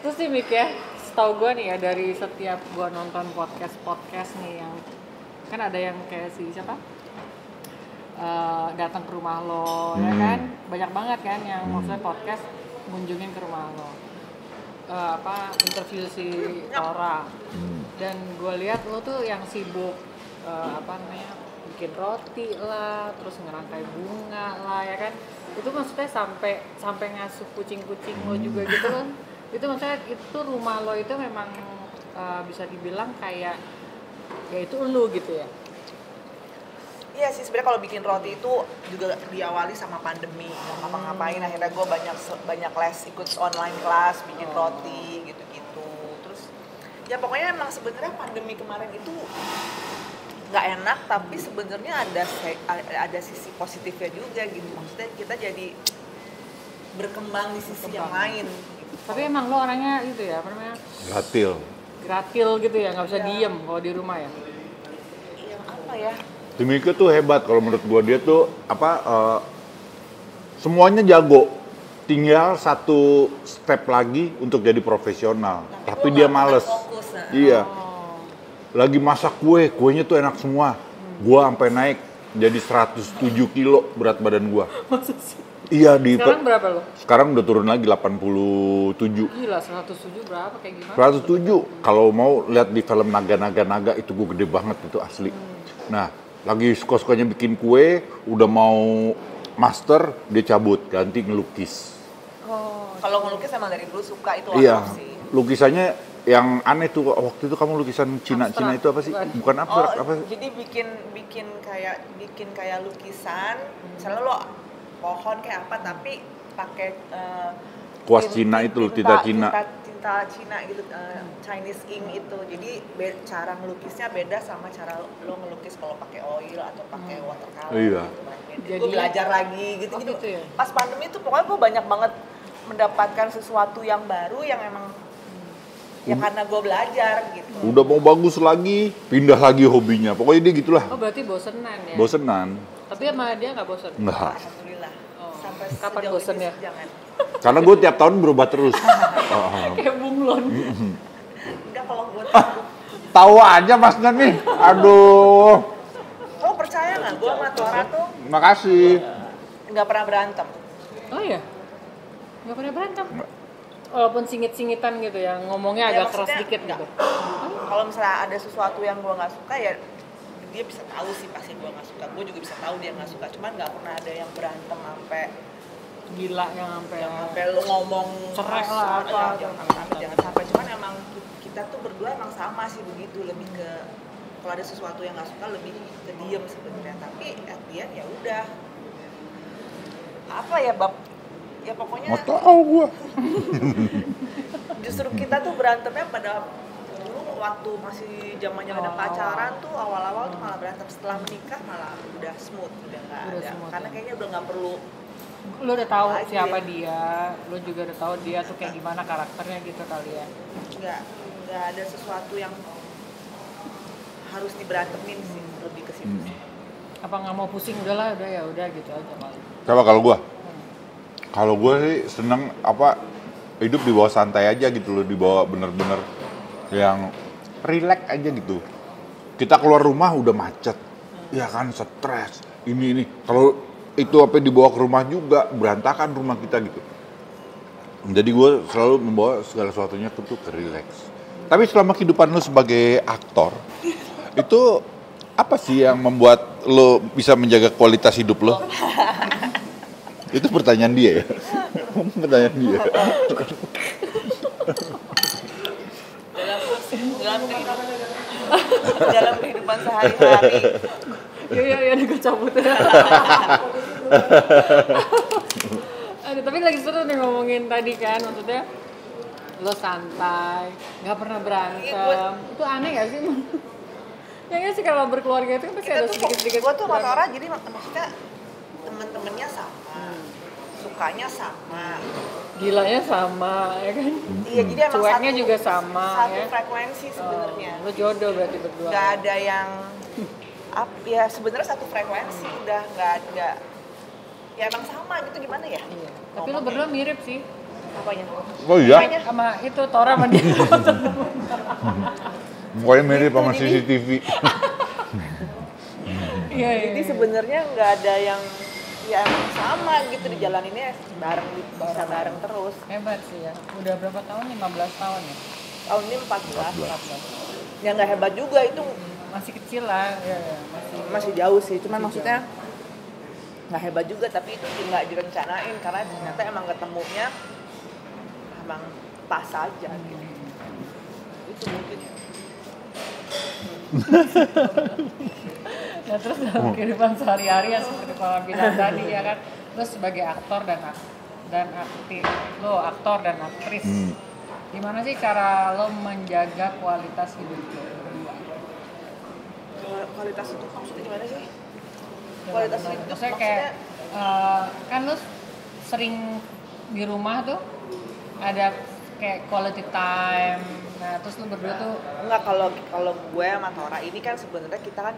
Terus sih Mik ya, setahu gue nih ya dari setiap gue nonton podcast nih yang kan ada yang kayak si siapa datang ke rumah lo, ya kan banyak banget kan yang maksudnya podcast ngunjungin ke rumah lo, interview si Tora, dan gue lihat lo tuh yang sibuk bikin roti lah, terus ngerangkai bunga lah ya kan, itu maksudnya sampai ngasuh kucing-kucing lo juga gitu kan, itu maksudnya itu rumah lo itu memang bisa dibilang kayak ya itu lu gitu ya. Iya sih, sebenarnya kalau bikin roti itu juga diawali sama pandemi, nggak ngapa-ngapain. Akhirnya gue banyak les, ikut online kelas bikin roti gitu-gitu. Terus ya pokoknya emang sebenarnya pandemi kemarin itu nggak enak, tapi sebenarnya ada sisi positifnya juga gitu. Maksudnya kita jadi berkembang di sisi yang lain. Gitu. Tapi emang lo orangnya itu ya, apa namanya? Gratil gitu ya, nggak bisa diem kalau di rumah ya. Yang apa ya? Si Mika tuh hebat kalau menurut gua, dia tuh semuanya jago, tinggal satu step lagi untuk jadi profesional, tapi dia males. Fokus, Iya, lagi masak kuenya tuh enak semua. Gua sampai naik jadi 107 kilo berat badan gua. Maksud sih? Iya, Sekarang berapa lo? Sekarang udah turun lagi 87. Gila, 107 berapa kayak gimana? 107. Kalau mau lihat di film Naga itu gue gede banget itu asli. Nah, lagi suka-sukanya bikin kue, udah mau master, dia cabut, ganti ngelukis. Kalau ngelukis emang dari dulu suka itu Iya, sih. lukisannya yang aneh tuh waktu itu kamu lukisan Cina itu apa sih? Bukan abstrak, apa? Jadi bikin kayak lukisan, misalnya lo pohon kayak apa tapi pakai Kuas Cina itu, tinta Cina gitu, Chinese ink itu. Jadi cara ngelukisnya beda sama cara lo ngelukis kalau pakai oil atau pakai watercolor. Iya. Jadi gue belajar lagi gitu. Oh, Jadi gitu ya? pas pandemi itu pokoknya gue banyak banget mendapatkan sesuatu yang baru yang emang ya karena gue belajar gitu. Udah mau bagus lagi, pindah lagi hobinya. Pokoknya dia gitulah. Oh berarti bosenan ya? Bosenan. Tapi sama dia nggak bosen? Enggak. Alhamdulillah. Sampai Kapan sejauh bosen ini ya? sih jangan. Karena gue tiap tahun berubah terus. Kayak bunglon. Enggak, kalau gue Tahu aja Mas Nan nih. Aduh. lo percaya nggak gue sama Tora tuh Makasih. nggak pernah berantem. Oh iya? Nggak pernah berantem? Walaupun singit-singitan gitu ya, ngomongnya Ya, agak keras maksudnya dikit nggak. gitu. Kalau misalnya ada sesuatu yang gue nggak suka ya dia bisa tahu sih pasti gue nggak suka. Gue juga bisa tahu dia nggak suka. Cuman nggak pernah ada yang berantem sampai Gila yang sampai lo ngomong cerai kasar. lah apa. Ya, jangan sampai. Cuman emang kita tuh berdua emang sama sih begitu, lebih ke kalau ada sesuatu yang nggak suka lebih ke diem sebenarnya. Tapi at the end ya udah apa ya bab ya pokoknya Mau tahu gue. justru kita tuh berantemnya pada dulu waktu masih zamannya ada pacaran tuh awal-awal tuh malah berantem, setelah menikah malah udah smooth, udah nggak Udah ada smooth, karena ya. kayaknya udah nggak perlu Lo udah tahu Lagi siapa ya. dia, lo juga udah tahu dia tuh kayak gimana karakternya gitu kali ya. nggak ada sesuatu yang harus diberantemin sih, lebih ke situ. Apa nggak mau pusing udah ya gitu aja paling. Coba kalau gue? Kalau gue sih seneng hidup di bawah santai aja gitu loh, di bawah bener-bener yang relax aja gitu. Kita keluar rumah udah macet, ya kan stres. Ini kalau itu apa dibawa ke rumah juga berantakan rumah kita gitu. Jadi gue selalu membawa segala sesuatunya tuh ke relax. Tapi selama kehidupan lu sebagai aktor, itu apa sih yang membuat lo bisa menjaga kualitas hidup lo? Itu pertanyaan dia ya? Pertanyaan dia. dalam kehidupan sehari-hari. Iya, gue cabut. Aduh, tapi lagi seru nih ngomongin tadi kan, maksudnya lo santai, nggak pernah berantem. Itu aneh gak sih? Ya nggak sih kalau berkeluarga itu kan pasti ada sedikit-sedikit. Gue tuh sama Tora jadi maksudnya temen-temennya sama, sukanya sama, Gilanya sama, ya kan? iya jadi emang Cueknya satu, juga sama, satu ya? frekuensi sebenarnya. Lo jodoh berarti berdua. Nggak ada yang ya sebenarnya satu frekuensi udah nggak ada. Ya emang sama gitu gimana ya? Iya. Tapi lo berdua mirip sih. Apanya? Oh iya? Sama itu Tora sama dia. Mukanya mirip sama CCTV. Iya. Jadi sebenarnya nggak ada yang ya emang sama gitu di jalan ini bareng bisa bareng terus. Hebat sih ya. Udah berapa tahun? 15 tahun ya? Tahun ini 14. Ya nggak hebat juga itu Masih kecil lah. Iya, masih jauh sih. Cuman maksudnya nggak hebat juga tapi itu nggak direncanain karena ternyata emang ketemunya emang pas aja gitu. Itu mungkin. Nah terus dalam kehidupan sehari-hari ya seperti Pak bilang tadi ya kan, lo sebagai aktor dan aktris, lo aktor dan aktris, gimana sih cara lo menjaga kualitas hidup lo berdua? Kualitas itu maksudnya gimana sih? Kualitas hidup maksudnya kayak kan lo sering di rumah tuh ada kayak quality time. Nah, terus lu berdua tuh enggak kalau gue sama Tora ini kan sebenarnya kita kan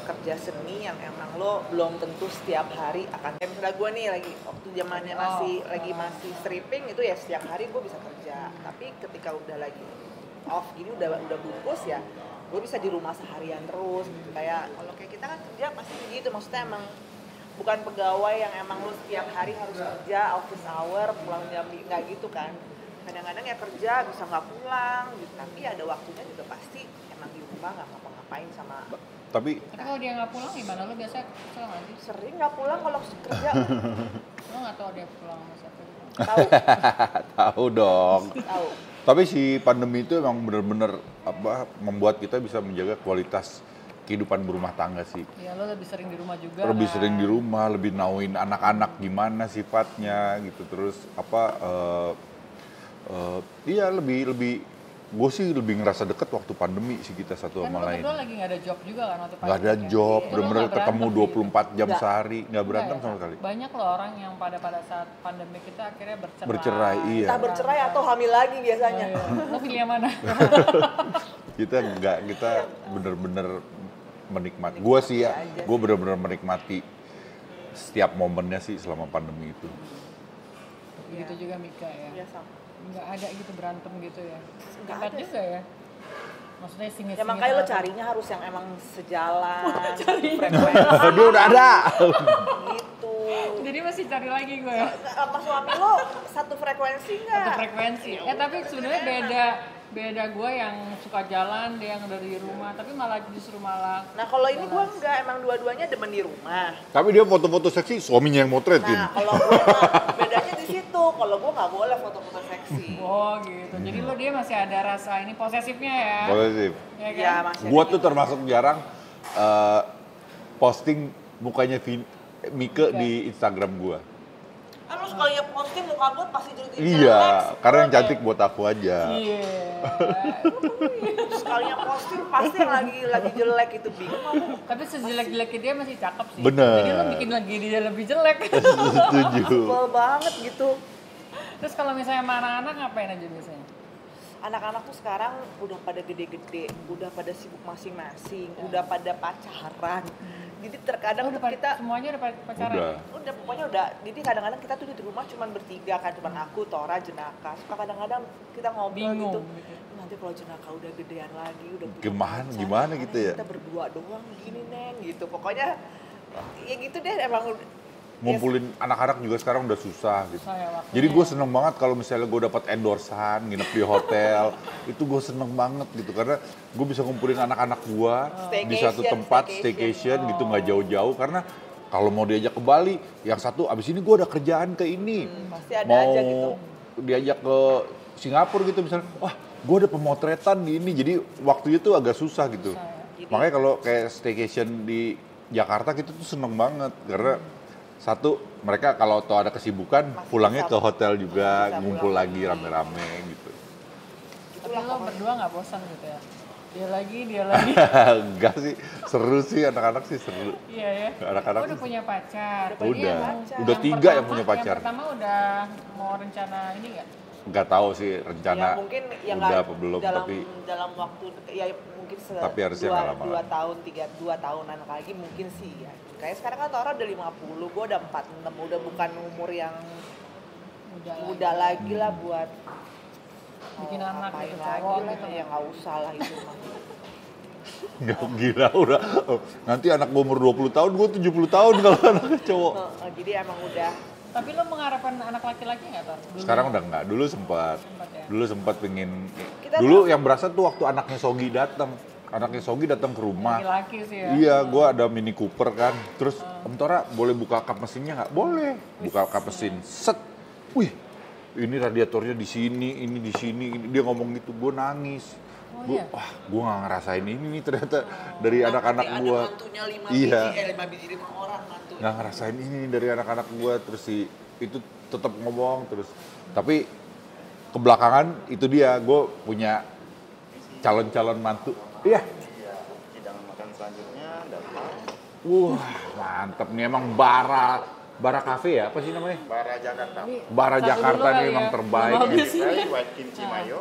kerja seni yang emang lo belum tentu setiap hari akan misalnya gue nih lagi waktu zamannya masih stripping itu ya setiap hari gue bisa kerja. Tapi ketika udah lagi off gini udah bungkus ya gue bisa di rumah seharian terus gitu. Kayak kalau kayak kita kan kerja pasti begitu, maksudnya emang bukan pegawai yang emang lo setiap hari harus kerja office hour pulang jam nggak gitu kan. Kadang-kadang ya kerja bisa nggak pulang gitu, tapi ada waktunya juga pasti emang di rumah nggak ngapa-ngapain sama. Tapi kalau dia nggak pulang gimana, lo biasa kesel nggak sih? Sering nggak pulang kalau kerja. Lo nggak tahu dia pulang sama siapa? Tahu. tahu dong. Tahu. Tapi si pandemi itu emang benar-benar membuat kita bisa menjaga kualitas kehidupan berumah tangga sih. Iya, lo lebih sering di rumah juga. Lebih kan? sering di rumah, lebih nauin anak-anak gimana sifatnya gitu. Terus iya lebih gue sih lebih ngerasa deket waktu pandemi sih kita satu kan sama lain. Kan lo lagi nggak ada job juga kan waktu pandemi? Nggak ada job, Iya. bener-bener ketemu 24 jam Nggak. sehari, nggak berantem Nggak sama ya? sekali. Banyak loh orang yang pada saat pandemi kita akhirnya bercerai. Bercerai, iya. Entah bercerai atau hamil lagi biasanya. Oh, iya. Lo pilih yang mana? Kita bener-bener menikmati. Gue sih ya, gue bener-bener menikmati setiap momennya sih selama pandemi itu. Begitu juga Mika ya. Iya sama. Nggak ada gitu berantem gitu ya. Nggak Hebat ada juga ya. Maksudnya singit-singit. Ya makanya lo apa. carinya harus yang emang sejalan, frekuensi Dia udah ada. gitu. Jadi masih cari lagi gue ya. Apa suami lo satu frekuensi nggak? Satu frekuensi. Tapi sebenarnya beda gue yang suka jalan, dia yang udah di rumah, tapi justru malah. Nah kalau ini gue enggak, emang dua-duanya demen di rumah. Tapi dia foto-foto seksi, suaminya yang motretin. Nah kalau gue bedanya di situ, kalau gue nggak boleh foto-foto seksi. Oh gitu. Jadi dia masih ada rasa ini posesifnya ya. Posesif. Ya kan? Ya masih. Gua tuh termasuk jarang posting mukanya Mike di Instagram gua. Kan lo sekali posting muka gue pasti jadi Iya, karena yang cantik buat aku aja. Iya. Sekalinya posting pasti yang lagi jelek itu bingung aku. Tapi sejelek-jeleknya dia masih cakep sih. Bener. Jadi lo bikin lagi dia lebih jelek. Setuju. Sebel banget gitu. Terus kalau misalnya sama anak-anak ngapain aja biasanya? Anak-anak tuh sekarang udah pada gede-gede, udah pada sibuk masing-masing, udah pada pacaran. Jadi terkadang tuh kita semuanya udah pacaran. Udah. Pokoknya udah. Jadi kadang-kadang kita tuh di rumah cuma bertiga kan, cuma aku, Tora, Jenaka. Suka kadang-kadang kita ngobrol Bingung gitu. gitu. nanti kalau Jenaka udah gedean lagi, udah punya Gimana- pacar, gimana gitu ya? Kita berdua doang gini Neng gitu. Pokoknya ya gitu deh emang Ngumpulin anak-anak juga sekarang udah susah gitu. Susah ya waktunya. Jadi gue seneng banget kalau misalnya gue dapat endorsan, nginep di hotel, itu gue seneng banget gitu karena gue bisa ngumpulin anak-anak gue di satu tempat staycation gitu nggak jauh-jauh karena kalau mau diajak ke Bali, yang satu abis ini gue ada kerjaan ke ini, pasti ada mau aja gitu. diajak ke Singapura gitu misalnya, wah gue ada pemotretan di ini, jadi waktu itu agak susah gitu. Makanya kalau kayak staycation di Jakarta gitu tuh seneng banget karena satu, mereka kalau tau ada kesibukan, pulangnya ke hotel juga, ngumpul lagi rame-rame gitu. Tapi lo berdua nggak bosan gitu ya? Dia lagi. Enggak sih, seru sih, anak-anak sih seru. Iya ya. Anak-anak Lo udah punya pacar. Udah. Jadi Udah 3 yang punya pacar. Yang pertama udah mau rencana ini nggak? Nggak tahu sih rencana Ya mungkin yang udah nggak apa belum, dalam waktu ya mungkin Tapi harusnya nggak lama 2 tahun 2 tahunan lagi mungkin sih ya. Kayak sekarang kan Tora udah 50, gue udah 46, udah bukan umur yang muda lagi lah buat Bikin anak ngapain gitu, lagi cowok lah, gitu. ya nggak usah lah itu mah. nggak gila udah. Nanti anak gue umur 20 tahun, gue 70 tahun kalau anaknya cowok. Jadi emang udah Tapi lo mengharapkan anak laki-laki nggak Tor? Dulu. Sekarang udah enggak, dulu sempat. Sempat ya? Dulu sempat pengen. Kita Dulu yang berasa tuh waktu anaknya Sogi datang. Anaknya Sogi datang ke rumah. Laki-laki sih ya. Iya, gue ada Mini Cooper kan. Terus, Om Tora boleh buka kap mesinnya nggak? Boleh. Buka kap mesin. Set. Wih, ini radiatornya di sini, ini di sini. Dia ngomong gitu, gue nangis. Oh, Gua, iya? wah, gue nggak ngerasain ini nih ternyata dari anak-anak nanti gue. ada mantunya 5 Iya. biji, 5 biji 5 orang mantu. Nggak ngerasain ini dari anak-anak gue. Terus itu tetap ngomong terus. Tapi kebelakangan itu dia, gue punya calon-calon mantu. Iya. Hidangan makan selanjutnya datang Wah, mantep nih emang Bara Cafe ya, apa sih namanya? Bara Jakarta. Bara Satu Jakarta dulu nih kali emang ya. terbaik. Bagus. nih. Kita white kimchi mayo.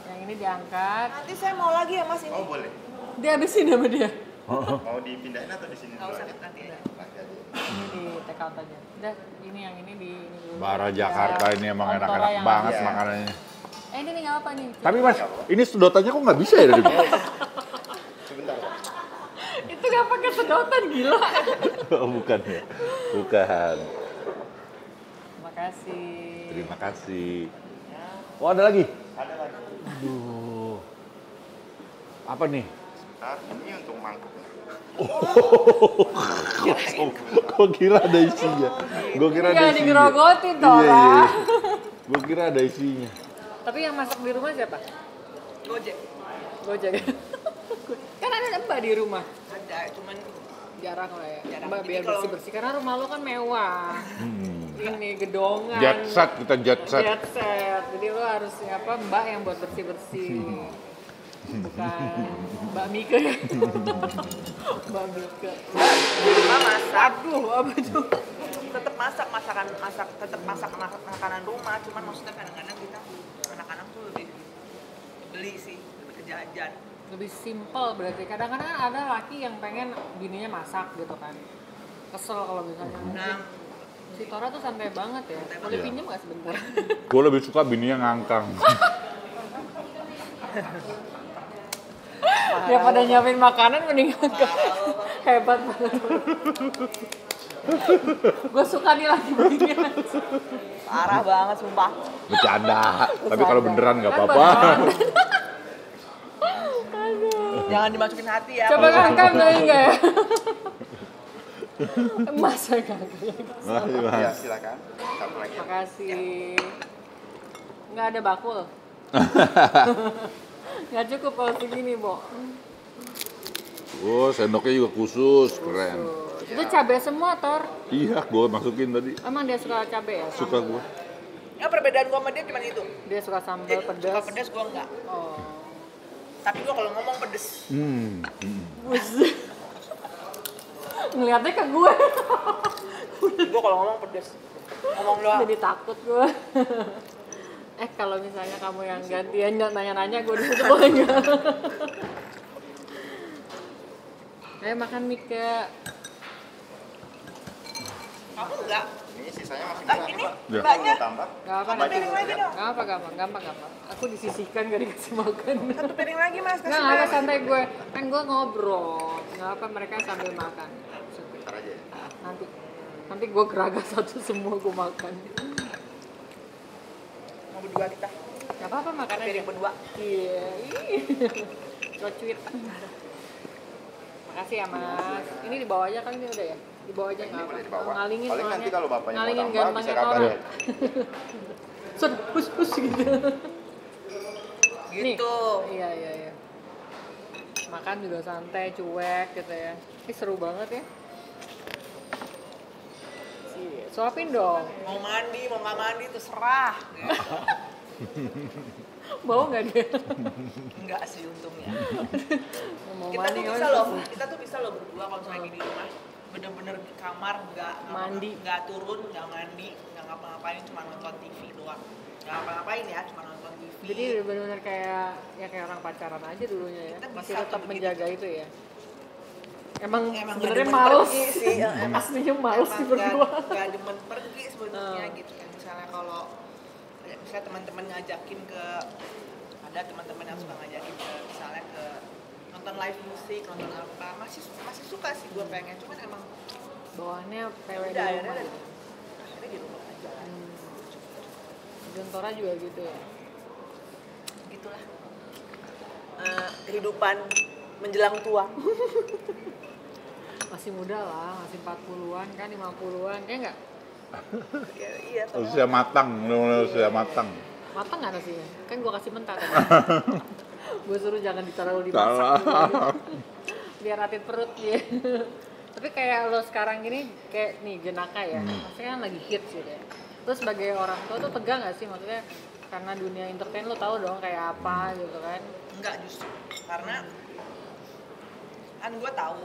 Yang ini diangkat. Nanti saya mau lagi ya Mas ini. Oh boleh. Dia habisin sama dia. Mau dipindahin atau di sini Nggak dulu usah aja? nanti aja. Ini di take out aja. Udah, ini yang ini di ini dulu. Bara Jakarta ini emang Om Tora enak-enak yang banget habis. makanannya. Ini nih nggak apa nih. Tapi Mas, ini sedotannya kok nggak bisa ya dari Sebentar Pak. Itu nggak pakai sedotan gila. Oh, bukan ya? Bukan. Makasih. Terima kasih. Oh, ada lagi? Ada lagi. Aduh. Apa nih? Nah, ini untuk mangkuknya. Gue kira ada isinya. Gue kira ada Jangan isinya. digerogotin, Iya, Tora. iya. Gue kira ada isinya. Tapi yang masak di rumah siapa? Gojek. Gojek. Kan ada Mbak di rumah. Ada, cuman Jarang lah ya. Jarang. Mbak Jadi biar kalau- bersih-bersih karena rumah lo kan mewah. Ini gedongan. Jet set, kita jet set. Jet set. Jadi lo harus apa Mbak yang buat bersih-bersih. Bukan Mbak Mika ya. Mbak Mika. di rumah masak. Aduh, apa tuh? Tetap tetap masak makanan rumah. Cuman maksudnya kadang-kadang kita anak-anak tuh lebih beli sih, lebih ke jajan. Lebih simpel berarti. Kadang-kadang ada laki yang pengen bininya masak gitu kan. Kesel kalau misalnya. Nah, Si Tora tuh santai banget ya. Boleh Iya. pinjam nggak sebentar? Gue lebih suka bininya ngangkang. Ya pada nyiapin makanan mendingan hebat banget. Gue suka nih lagi begini. parah banget sumpah. Bercanda. Tapi kalau beneran nggak Kan apa-apa. Jangan dimasukin hati ya. Coba ngangkang enggak ya? Emas ya kagak. Makasih, Ya Mas. silakan. Satu lagi. Makasih. Nggak ada bakul. Nggak cukup kalau segini, Bo. Oh, sendoknya juga khusus, keren. Itu cabai semua, Tor. Iya, gue masukin tadi. Emang dia suka cabai ya? Suka gue. Ya perbedaan gua sama dia cuma itu. Dia suka sambal Dia suka pedas. pedas, gua enggak. Oh. Tapi gua kalau ngomong pedes. Ngeliatnya ke gue. Gua kalau ngomong pedes. Ngomong doang. Jadi takut gue. Kalau misalnya kamu yang gantian nanya-nanya gue disitu boleh nggak? Ayo makan Mika. Kamu enggak? Ini sisanya masih Ah, banyak, ini Pak. Ya. mbaknya. Mau tambah? Gak apa, Satu nanti. piring lagi dong. Gampang. Aku disisihkan gak dikasih makan. Satu piring lagi mas, kasih Nggak apa Mas. santai gue. Kan gue ngobrol. Nggak apa mereka sambil makan. Bentar aja ya. Nanti gue geragas satu semua gue makan. Mau berdua kita. Gak apa-apa makan aja. Piring berdua. Iya. So sweet. Makasih ya mas. Ini dibawa aja kan ini udah ya? Dibawa aja Ini nggak apa? boleh dibawa. Ngalingin Paling soalnya. nanti kalau bapaknya mau Ngalingin tambah, bisa gantengnya kabarin. orang. Sun, hus gitu. Nih. Gitu. Iya. Makan juga santai, cuek gitu ya. Ini seru banget ya. Suapin dong. Mau mandi, mau nggak mandi terserah. Mau nggak dia? Enggak sih untungnya. Mau Kita mandi tuh nggak bisa apa-apa. loh, kita tuh bisa loh berdua kalau misalnya lagi di rumah bener-bener di kamar nggak Mandi. nggak turun, nggak mandi, nggak ngapa-ngapain, cuma nonton TV doang. Nggak ngapa-ngapain ya, cuma nonton TV. Jadi benar-benar kayak orang pacaran aja dulunya ya. Kita Masih bisa tetap tuh menjaga itu ya. Emang nggak sebenarnya demen males. pergi sih, emang Aslinya males sih berdua. nggak demen pergi sebenarnya gitu kan. Misalnya kalau misalnya teman-teman ngajakin ke, ada teman-teman yang suka ngajakin ke misalnya ke nonton live musik, nonton apa, masih suka sih gue pengen, cuman emang Bawaannya PW di udah rumah. akhirnya di rumah aja. Jontora juga gitu ya. Gitulah. Kehidupan menjelang tua. Masih muda lah, masih 40-an kan, 50-an, kayak nggak? Iya, Usia matang, usia matang. Matang nggak nasinya? Kan gue kasih mentah tadi. Gue suruh jangan ditaruh di Salah. masak. Biar atit perut ya. Tapi kayak lo sekarang gini, kayak nih jenaka ya, maksudnya kan lagi hits gitu ya. Terus sebagai orang tua tuh tegang nggak sih? Maksudnya karena dunia entertain lo tahu dong kayak apa gitu kan? enggak justru karena kan gue tahu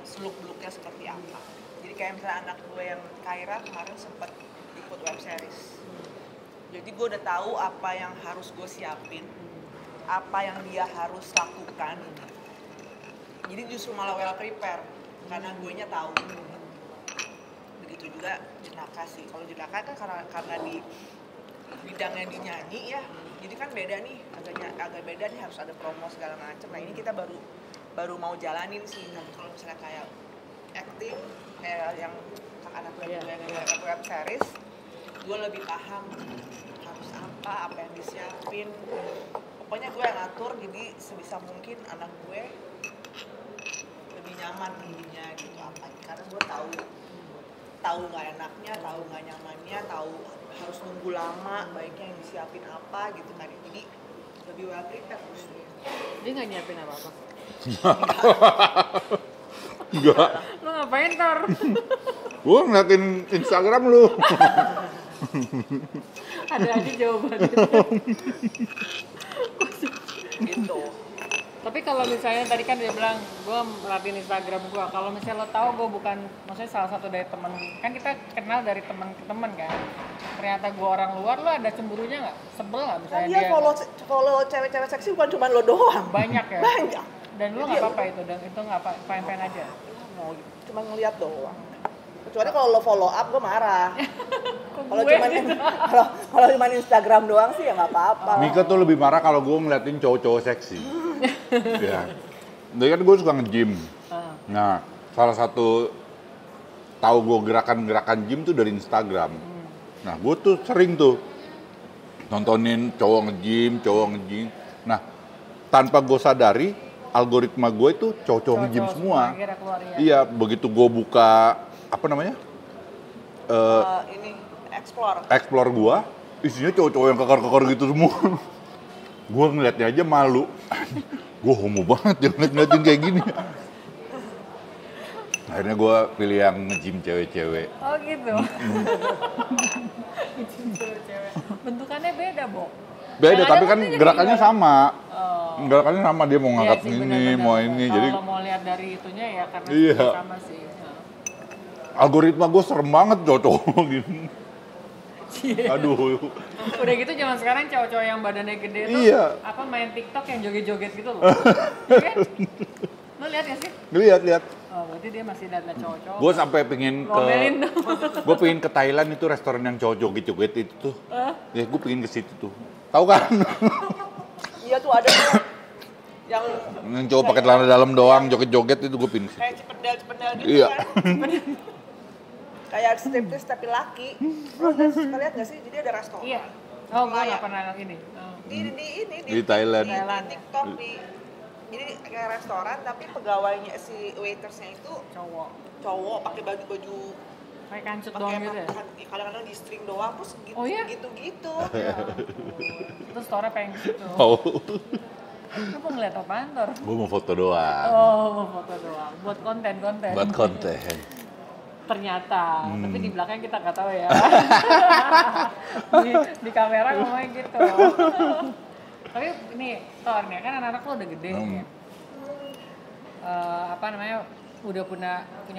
seluk-beluknya seperti apa. Jadi kayak misalnya anak gue yang Kaira kemarin sempat ikut web series. Jadi gue udah tahu apa yang harus gue siapin, apa yang dia harus lakukan. Jadi justru malah well prepare karena gue nya tahu. Begitu juga jenaka sih. Kalau jenaka kan karena di bidangnya di nyanyi ya, jadi kan beda nih, agak beda nih, harus ada promo segala macam. Nah ini kita baru mau jalanin sih. Kalau misalnya kayak acting kayak yang anak gue yang web series, gue lebih paham harus apa yang disiapin. Pokoknya gue yang ngatur, jadi sebisa mungkin anak gue lebih nyaman nantinya gitu apa. Karena gue tahu nggak enaknya, tahu nggak nyamannya, tahu harus nunggu lama, baiknya yang disiapin apa gitu kan. Jadi lebih well prepared mesti. Dia nggak nyiapin apa-apa. Enggak. Lo ngapain Tor? Gue ngeliatin Instagram lu. Ada aja jawabannya. Gitu. Tapi kalau misalnya tadi kan dia bilang gue merhatiin Instagram gue, kalau misalnya lo tahu gue bukan, maksudnya salah satu dari temen, kan kita kenal dari teman ke teman kan, ternyata gue orang luar, lo ada cemburunya nggak? Sebel nggak misalnya Kan dia follow cewek-cewek seksi bukan cuma lo doang. banyak ya? Banyak. Dan lo nggak apa-apa itu, dan itu nggak fine-fine aja? Mau cuma ngeliat doang. Kecuali kalau lo follow up gue marah. Kalau gue cuma kalau cuma Instagram doang sih ya nggak apa-apa. Mika tuh lebih marah kalau gue ngeliatin cowok-cowok seksi. Ya. Jadi kan gue suka nge-gym. Nah, salah satu tahu gue gerakan-gerakan gym tuh dari Instagram. Nah, gue tuh sering tuh nontonin cowok nge-gym. Nah, tanpa gue sadari, algoritma gue itu cowok-cowok nge-gym semua. akhirnya keluar, ya. Iya, begitu gue buka apa namanya? Ini explore. Explore gua, isinya cowok-cowok yang kekar-kekar gitu semua. Gua ngeliatnya aja malu. Gua homo banget ya ngeliatin kayak gini. Akhirnya gua pilih yang nge-gym cewek-cewek. Oh gitu. Nge-gym cewek-cewek. Bentukannya beda, Bo. Beda, Yang tapi ada kan tuh jadi gerakannya gimana? sama. Oh. Gerakannya sama, dia mau ngangkat Iya sih, ini, benar-benar. mau ini. Kalau Jadi lo mau lihat dari itunya ya karena Iya. sama sih. algoritma gua serem banget cowok-cowok gitu. Aduh. Udah gitu zaman sekarang cowok-cowok yang badannya gede tuh Iya. apa main TikTok yang joget-joget gitu loh. Iya kan? Lo lihat ya sih? Lihat. Oh, berarti dia masih ada cowok-cowok. Gue sampai pengen Ngomelin dong. gue pengen ke Thailand itu restoran yang cowok joget-joget itu tuh. Ya gue pengen ke situ tuh. Tahu kan? Iya tuh ada tuh yang Yang cowok pakai celana dalam doang joget-joget itu gue pengen. kayak cependel gitu Iya. kan. Kayak striptease tapi laki. Lo suka lihat nggak sih? Jadi ada restoran. Iya. Oh, gue Kayak- nggak pernah lihat ini. Oh. Di Thailand. Di TikTok jadi kayak restoran tapi pegawainya si waitersnya itu Cowok. pakai baju Kayak kancut pakai doang gitu ya? kadang-kadang di string doang terus gitu Oh, iya? gitu Terus store pengen ke situ. Oh. Lu mau ngeliat apaan, Tor? Gue mau foto doang. Oh, mau foto doang. Buat konten-konten. Buat konten. Ternyata, tapi di belakang kita nggak tahu ya. di kamera ngomongnya gitu. Tapi ini, Tor, nih kan anak-anak lo udah gede nih. Apa namanya, udah punya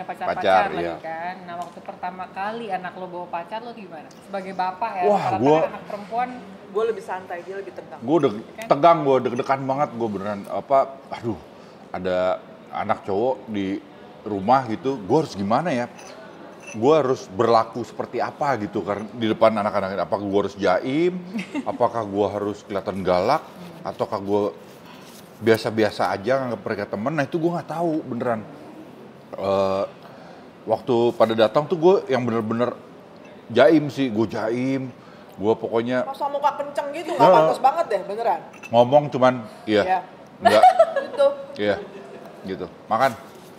pacar Pacar, lagi iya. kan. Nah, waktu pertama kali anak lo bawa pacar lo gimana? Sebagai bapak ya, Wah, rata-rata gua- kan anak perempuan gue lebih santai dia lebih tegang Gue tegang, gue deg-degan banget, gue beneran aduh, ada anak cowok di rumah gitu, gue harus gimana ya? Gue harus berlaku seperti apa gitu karena di depan anak-anak, apakah gue harus jaim, apakah gue harus kelihatan galak, ataukah gue biasa-biasa aja nganggap mereka temen, nah itu gue nggak tahu beneran. Waktu pada datang tuh gue yang bener-bener jaim sih, gue jaim, gue pokoknya masa muka kenceng gitu nggak pantas banget deh beneran ngomong cuman Iya. iya, enggak, gitu iya, gitu, makan,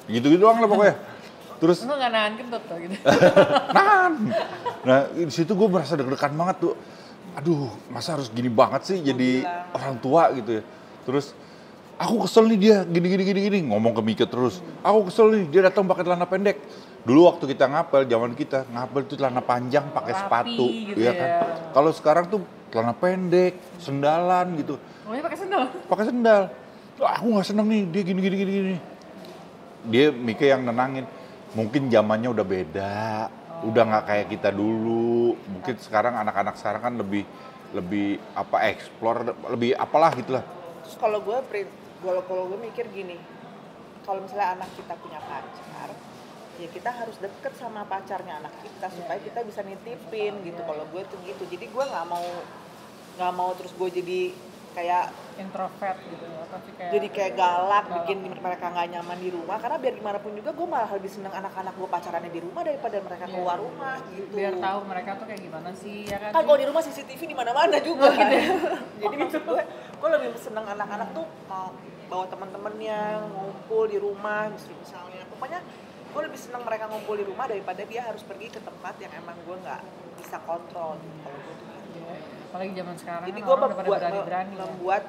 gitu-gitu doang lah pokoknya. Terus lo nggak nahan kentut tuh gitu. nahan. Nah di situ gue merasa deg-degan banget tuh. Aduh, masa harus gini banget sih jadi orang tua gitu ya. Terus aku kesel nih dia gini ngomong ke Mika terus. Aku kesel nih dia datang pakai celana pendek. Dulu waktu kita ngapel, zaman kita ngapel itu celana panjang pakai Rapi sepatu, gitu iya ya. kan. Kalau sekarang tuh celana pendek, sendalan gitu. Oh, ya pakai sendal. Pakai sendal. Wah, aku nggak seneng nih dia gini. Dia Mika yang nenangin. Mungkin zamannya udah beda, udah nggak kayak kita dulu. Mungkin sekarang anak-anak sekarang kan lebih explore, lebih apalah gitulah. terus kalau gue mikir gini kalau misalnya anak kita punya pacar ya kita harus deket sama pacarnya anak kita supaya kita bisa nitipin gitu. Kalau gue tuh gitu, jadi gue nggak mau terus gue jadi kayak Introvert gitu ya, tapi kayak jadi kayak galak bikin mereka nggak nyaman di rumah, karena biar gimana pun juga gue malah lebih seneng anak-anak gue pacarannya di rumah daripada mereka keluar rumah gitu. biar tahu mereka tuh kayak gimana sih ya kan. Kan kalau di rumah CCTV di mana-mana juga kan. Jadi maksud gue lebih seneng anak-anak tuh mau bawa teman-temannya ngumpul di rumah misalnya. Pokoknya gue lebih seneng mereka ngumpul di rumah daripada dia harus pergi ke tempat yang emang gue nggak bisa kontrol gitu. Kalau gue tuh gitu. Apalagi zaman sekarang Jadi kan gue orang udah pada berani-berani ya. membuat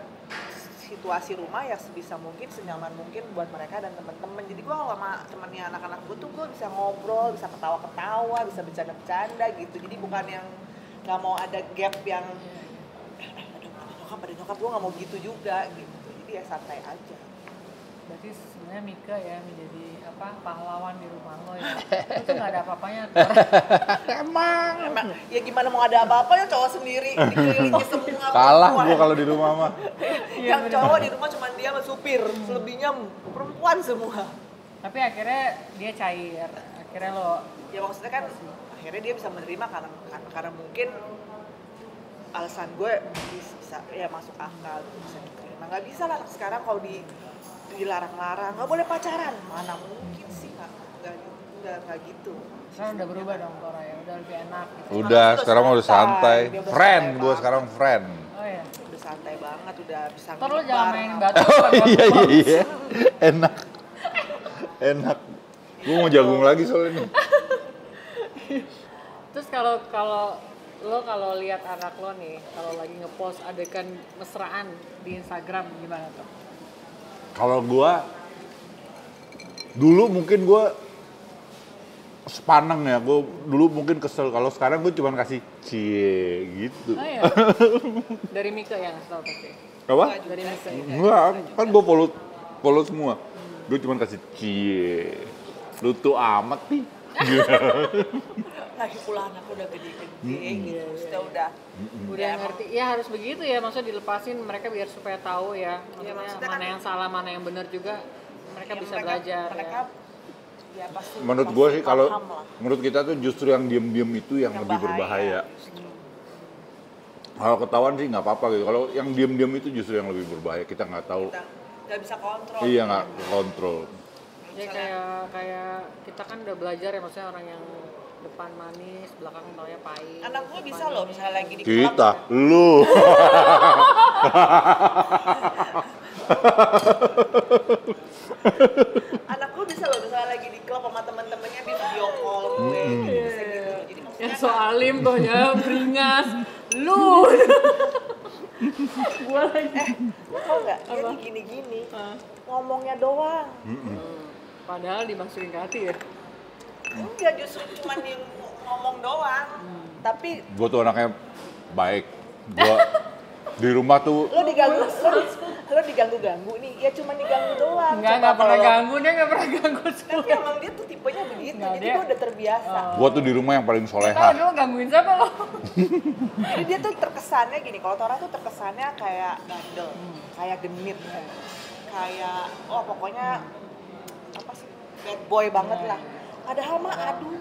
situasi rumah ya sebisa mungkin, senyaman mungkin buat mereka dan teman-teman. Jadi gue sama temennya anak-anak gue tuh gue bisa ngobrol, bisa ketawa-ketawa, bisa bercanda-bercanda gitu. Jadi bukan yang nggak mau ada gap yang ada nyokap gue nggak mau gitu juga gitu. Jadi ya santai aja. Berarti sebenarnya Mika ya menjadi pahlawan di rumah lo ya. Itu nggak ada apa-apanya. Emang ya gimana mau ada apa-apa ya cowok sendiri dikelilingi semua Kalah perempuan. gue kalau di rumah mah. Yang cowok di rumah cuma dia sama supir, selebihnya perempuan semua. Tapi akhirnya dia cair. Akhirnya lo Ya maksudnya kan akhirnya dia bisa menerima karena mungkin alasan gue bisa ya masuk akal bisa diterima. Nggak bisa lah anak sekarang kalau dilarang-larang nggak boleh pacaran, mana mungkin sih nggak gitu. sekarang udah berubah dong Tora ya, udah lebih enak gitu. Udah, sekarang mah udah santai. Dia udah Friend, santai gue banget. sekarang friend. Oh ya. Udah santai banget, udah bisa Tor lo nginep jangan bareng. main batu. Oh iya. Enak. Gue mau jagung lagi soalnya nih. Terus kalau lihat anak lo nih, kalau lagi ngepost adegan mesraan di Instagram gimana tuh? Kalau gue dulu mungkin gue sepaneng ya, gue dulu mungkin kesel. Kalau sekarang gue cuma kasih cie gitu. Oh ya. Dari Mika yang ngasih tau tapi. Apa? Dari Mika ya. Enggak, kan gue follow semua. Gue cuma kasih cie. Lutu amat nih. Lagi pula anak udah gede-gede gitu, udah Udah ngerti, ya harus begitu ya, maksudnya dilepasin mereka biar supaya tahu ya, maksudnya maksudnya mana kan- yang salah, mana yang benar juga mereka ya, bisa belajar mereka ya. Ya, pasti, menurut pasti gue sih kalau paham lah. menurut kita tuh justru yang diem-diem itu yang lebih berbahaya. Kalau ketahuan sih nggak apa-apa gitu. Kalau yang diem-diem itu justru yang lebih berbahaya. Kita nggak tahu. Kita nggak bisa kontrol. Iya nggak kontrol. Ya kayak kita kan udah belajar ya, maksudnya orang yang depan manis, belakang taunya pahit. Anak gue bisa loh, misalnya lagi di Kita, klub, lu. anak gue bisa loh, misalnya lagi di klub sama temen-temennya di video call gue, bisa gitu. Jadi maksudnya Yang soalim tuhnya beringas, lu. Gua lagi. lo tau nggak? Dia nih gini-gini, ngomongnya doang. Padahal dimasukin ke hati ya. Enggak, justru cuma dia ngomong doang. Tapi Gue tuh anaknya baik. Gue di rumah tuh lo diganggu nih, ya cuma diganggu doang. Enggak pernah ganggu, dia nggak pernah ganggu. Tapi emang dia tuh tipenya begitu, Nggak, jadi dia- gue udah terbiasa. gue tuh di rumah yang paling Tahu soleha. dulu gangguin siapa lo? Jadi dia tuh terkesannya gini, kalau Tora tuh terkesannya kayak bandel, kayak genit, kayak pokoknya apa sih, bad boy banget lah. Padahal mah aduh,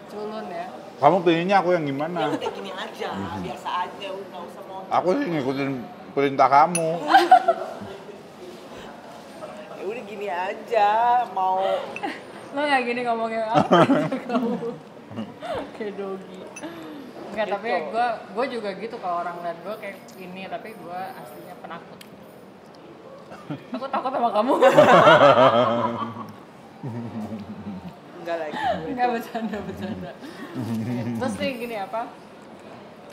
Culun ya. Kamu pengennya aku yang ya gimana? udah gini aja, biasa aja, nggak usah mau. Aku sih ngikutin perintah kamu. Ya udah gini aja, mau Lo nggak gini ngomongnya apa kamu? Kayak dogi. Enggak, Gitu. tapi gue juga gitu kalau orang liat gue kayak ini, tapi gue aslinya penakut. Aku takut sama kamu. enggak lagi. Enggak, bercanda. Terus nih gini apa?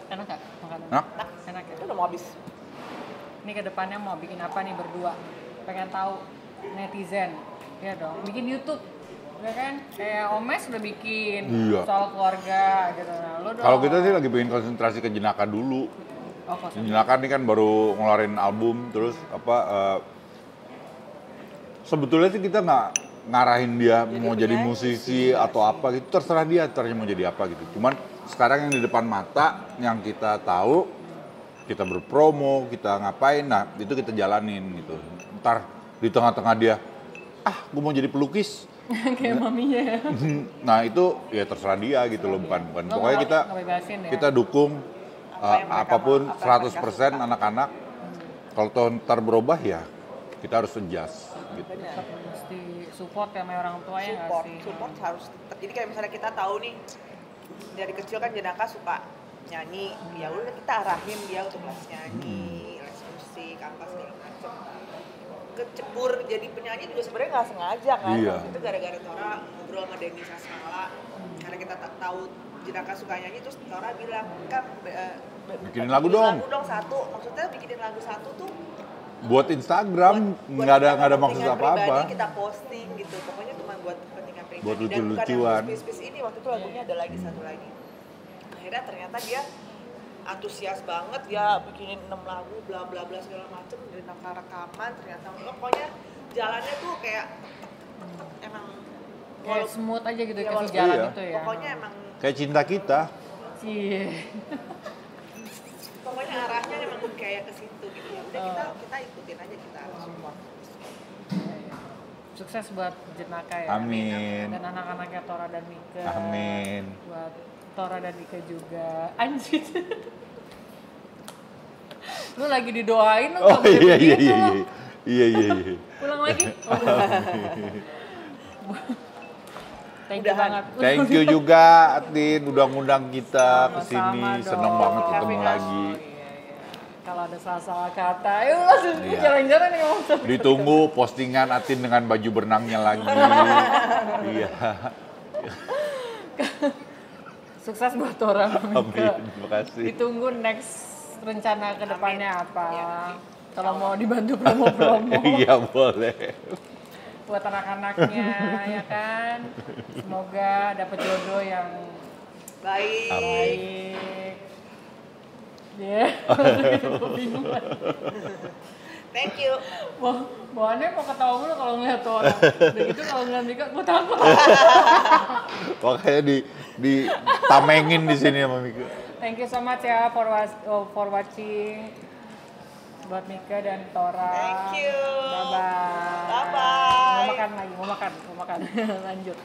Enak gak makanan? Enak. Enak ya? Itu udah mau habis. Ini ke depannya mau bikin apa nih berdua? Pengen tahu netizen. Iya dong, bikin YouTube. Ya kan? Kayak Omes udah bikin Iya. soal keluarga gitu. Nah, lo dong. Kalau kita sih lagi pengen konsentrasi ke Jenaka dulu. Oh, kok Jenaka ini kan baru ngeluarin album, terus sebetulnya sih kita nggak ngarahin dia mau jadi penyanyi musisi atau apa gitu, terserah dia mau jadi apa gitu. Cuman sekarang yang di depan mata yang kita tahu, kita berpromo, kita ngapain, nah itu kita jalanin gitu. Ntar di tengah-tengah dia, gue mau jadi pelukis. kayak maminya ya. Nah itu ya terserah dia gitu loh, bukan. Lo Pokoknya kita ngebebasin ya. kita dukung Apa yang mereka apapun mau, apa yang mereka 100% anak-anak. Kalau toh ntar berubah ya kita harus adjust gitu. Benar. Tetap mesti support ya sama orang tua ya nggak sih? Support harus tetap. Jadi kayak misalnya kita tahu nih dari kecil kan Jenaka suka nyanyi, ya udah kita arahin dia untuk les nyanyi, les musik, apa segala macam. Kecebur jadi penyanyi juga sebenarnya nggak sengaja kan. Iya. Waktu itu gara-gara Tora ngobrol sama Denny Sasmala, karena kita tak tahu Jenaka suka nyanyi, terus Tora bilang, kan Bikinin lagu dong. Lagu dong satu, maksudnya bikinin lagu satu tuh Buat Instagram buat nggak ada maksud kepentingan apa-apa. pribadi, kita posting gitu, pokoknya cuma buat kepentingan pribadi. Buat Dan bukan lucu-lucuan. yang spes ini, waktu itu lagunya ada lagi satu lagi. Akhirnya ternyata dia antusias banget, dia bikinin 6 lagu bla bla bla segala macem, dari nangka rekaman, ternyata pokoknya jalannya tuh kayak emang Kayak smooth aja gitu, ya, kasih walaupun- jalan Iya. itu ya. pokoknya emang Kayak cinta kita. Cie. pokoknya arahnya emang kayak ke situ gitu. Ya udah kita ikutin aja, kita support. Sukses buat Jenaka ya. Amin. Dan anak-anaknya Tora dan Mika. Amin. Buat Tora dan Mika juga. Anjir. Lu lagi didoain lu Oh nggak boleh iya begitu lu. iya. Pulang lagi. Thank you Udahan. banget. Thank you juga Atin udah ngundang kita ke sini. Sama-sama Seneng dong. banget ketemu Kami lagi. Oh, iya. Kalau ada salah-salah kata, yuk langsung Iya. jalan-jalan nih ngomong sama Ditunggu postingan Atin dengan baju berenangnya lagi. Iya. Sukses buat Tora dan Mika. Amin. Terima kasih. Ditunggu next rencana ke depannya apa. Iya. Kalau mau dibantu promo-promo Iya boleh. buat anak-anaknya ya kan. Semoga dapat jodoh yang Baik. baik. Ya. Gue bingung lagi. Thank you. Bawaannya mau ketawa mulu kalau ngeliat tuh orang. Udah gitu kalau ngeliat Mika, gue takut. Makanya di tamengin di sini sama Mika. Thank you so much ya for watching. Buat Mika dan Tora. Thank you. Bye-bye. Bye-bye. makan lagi, mau makan. Lanjut.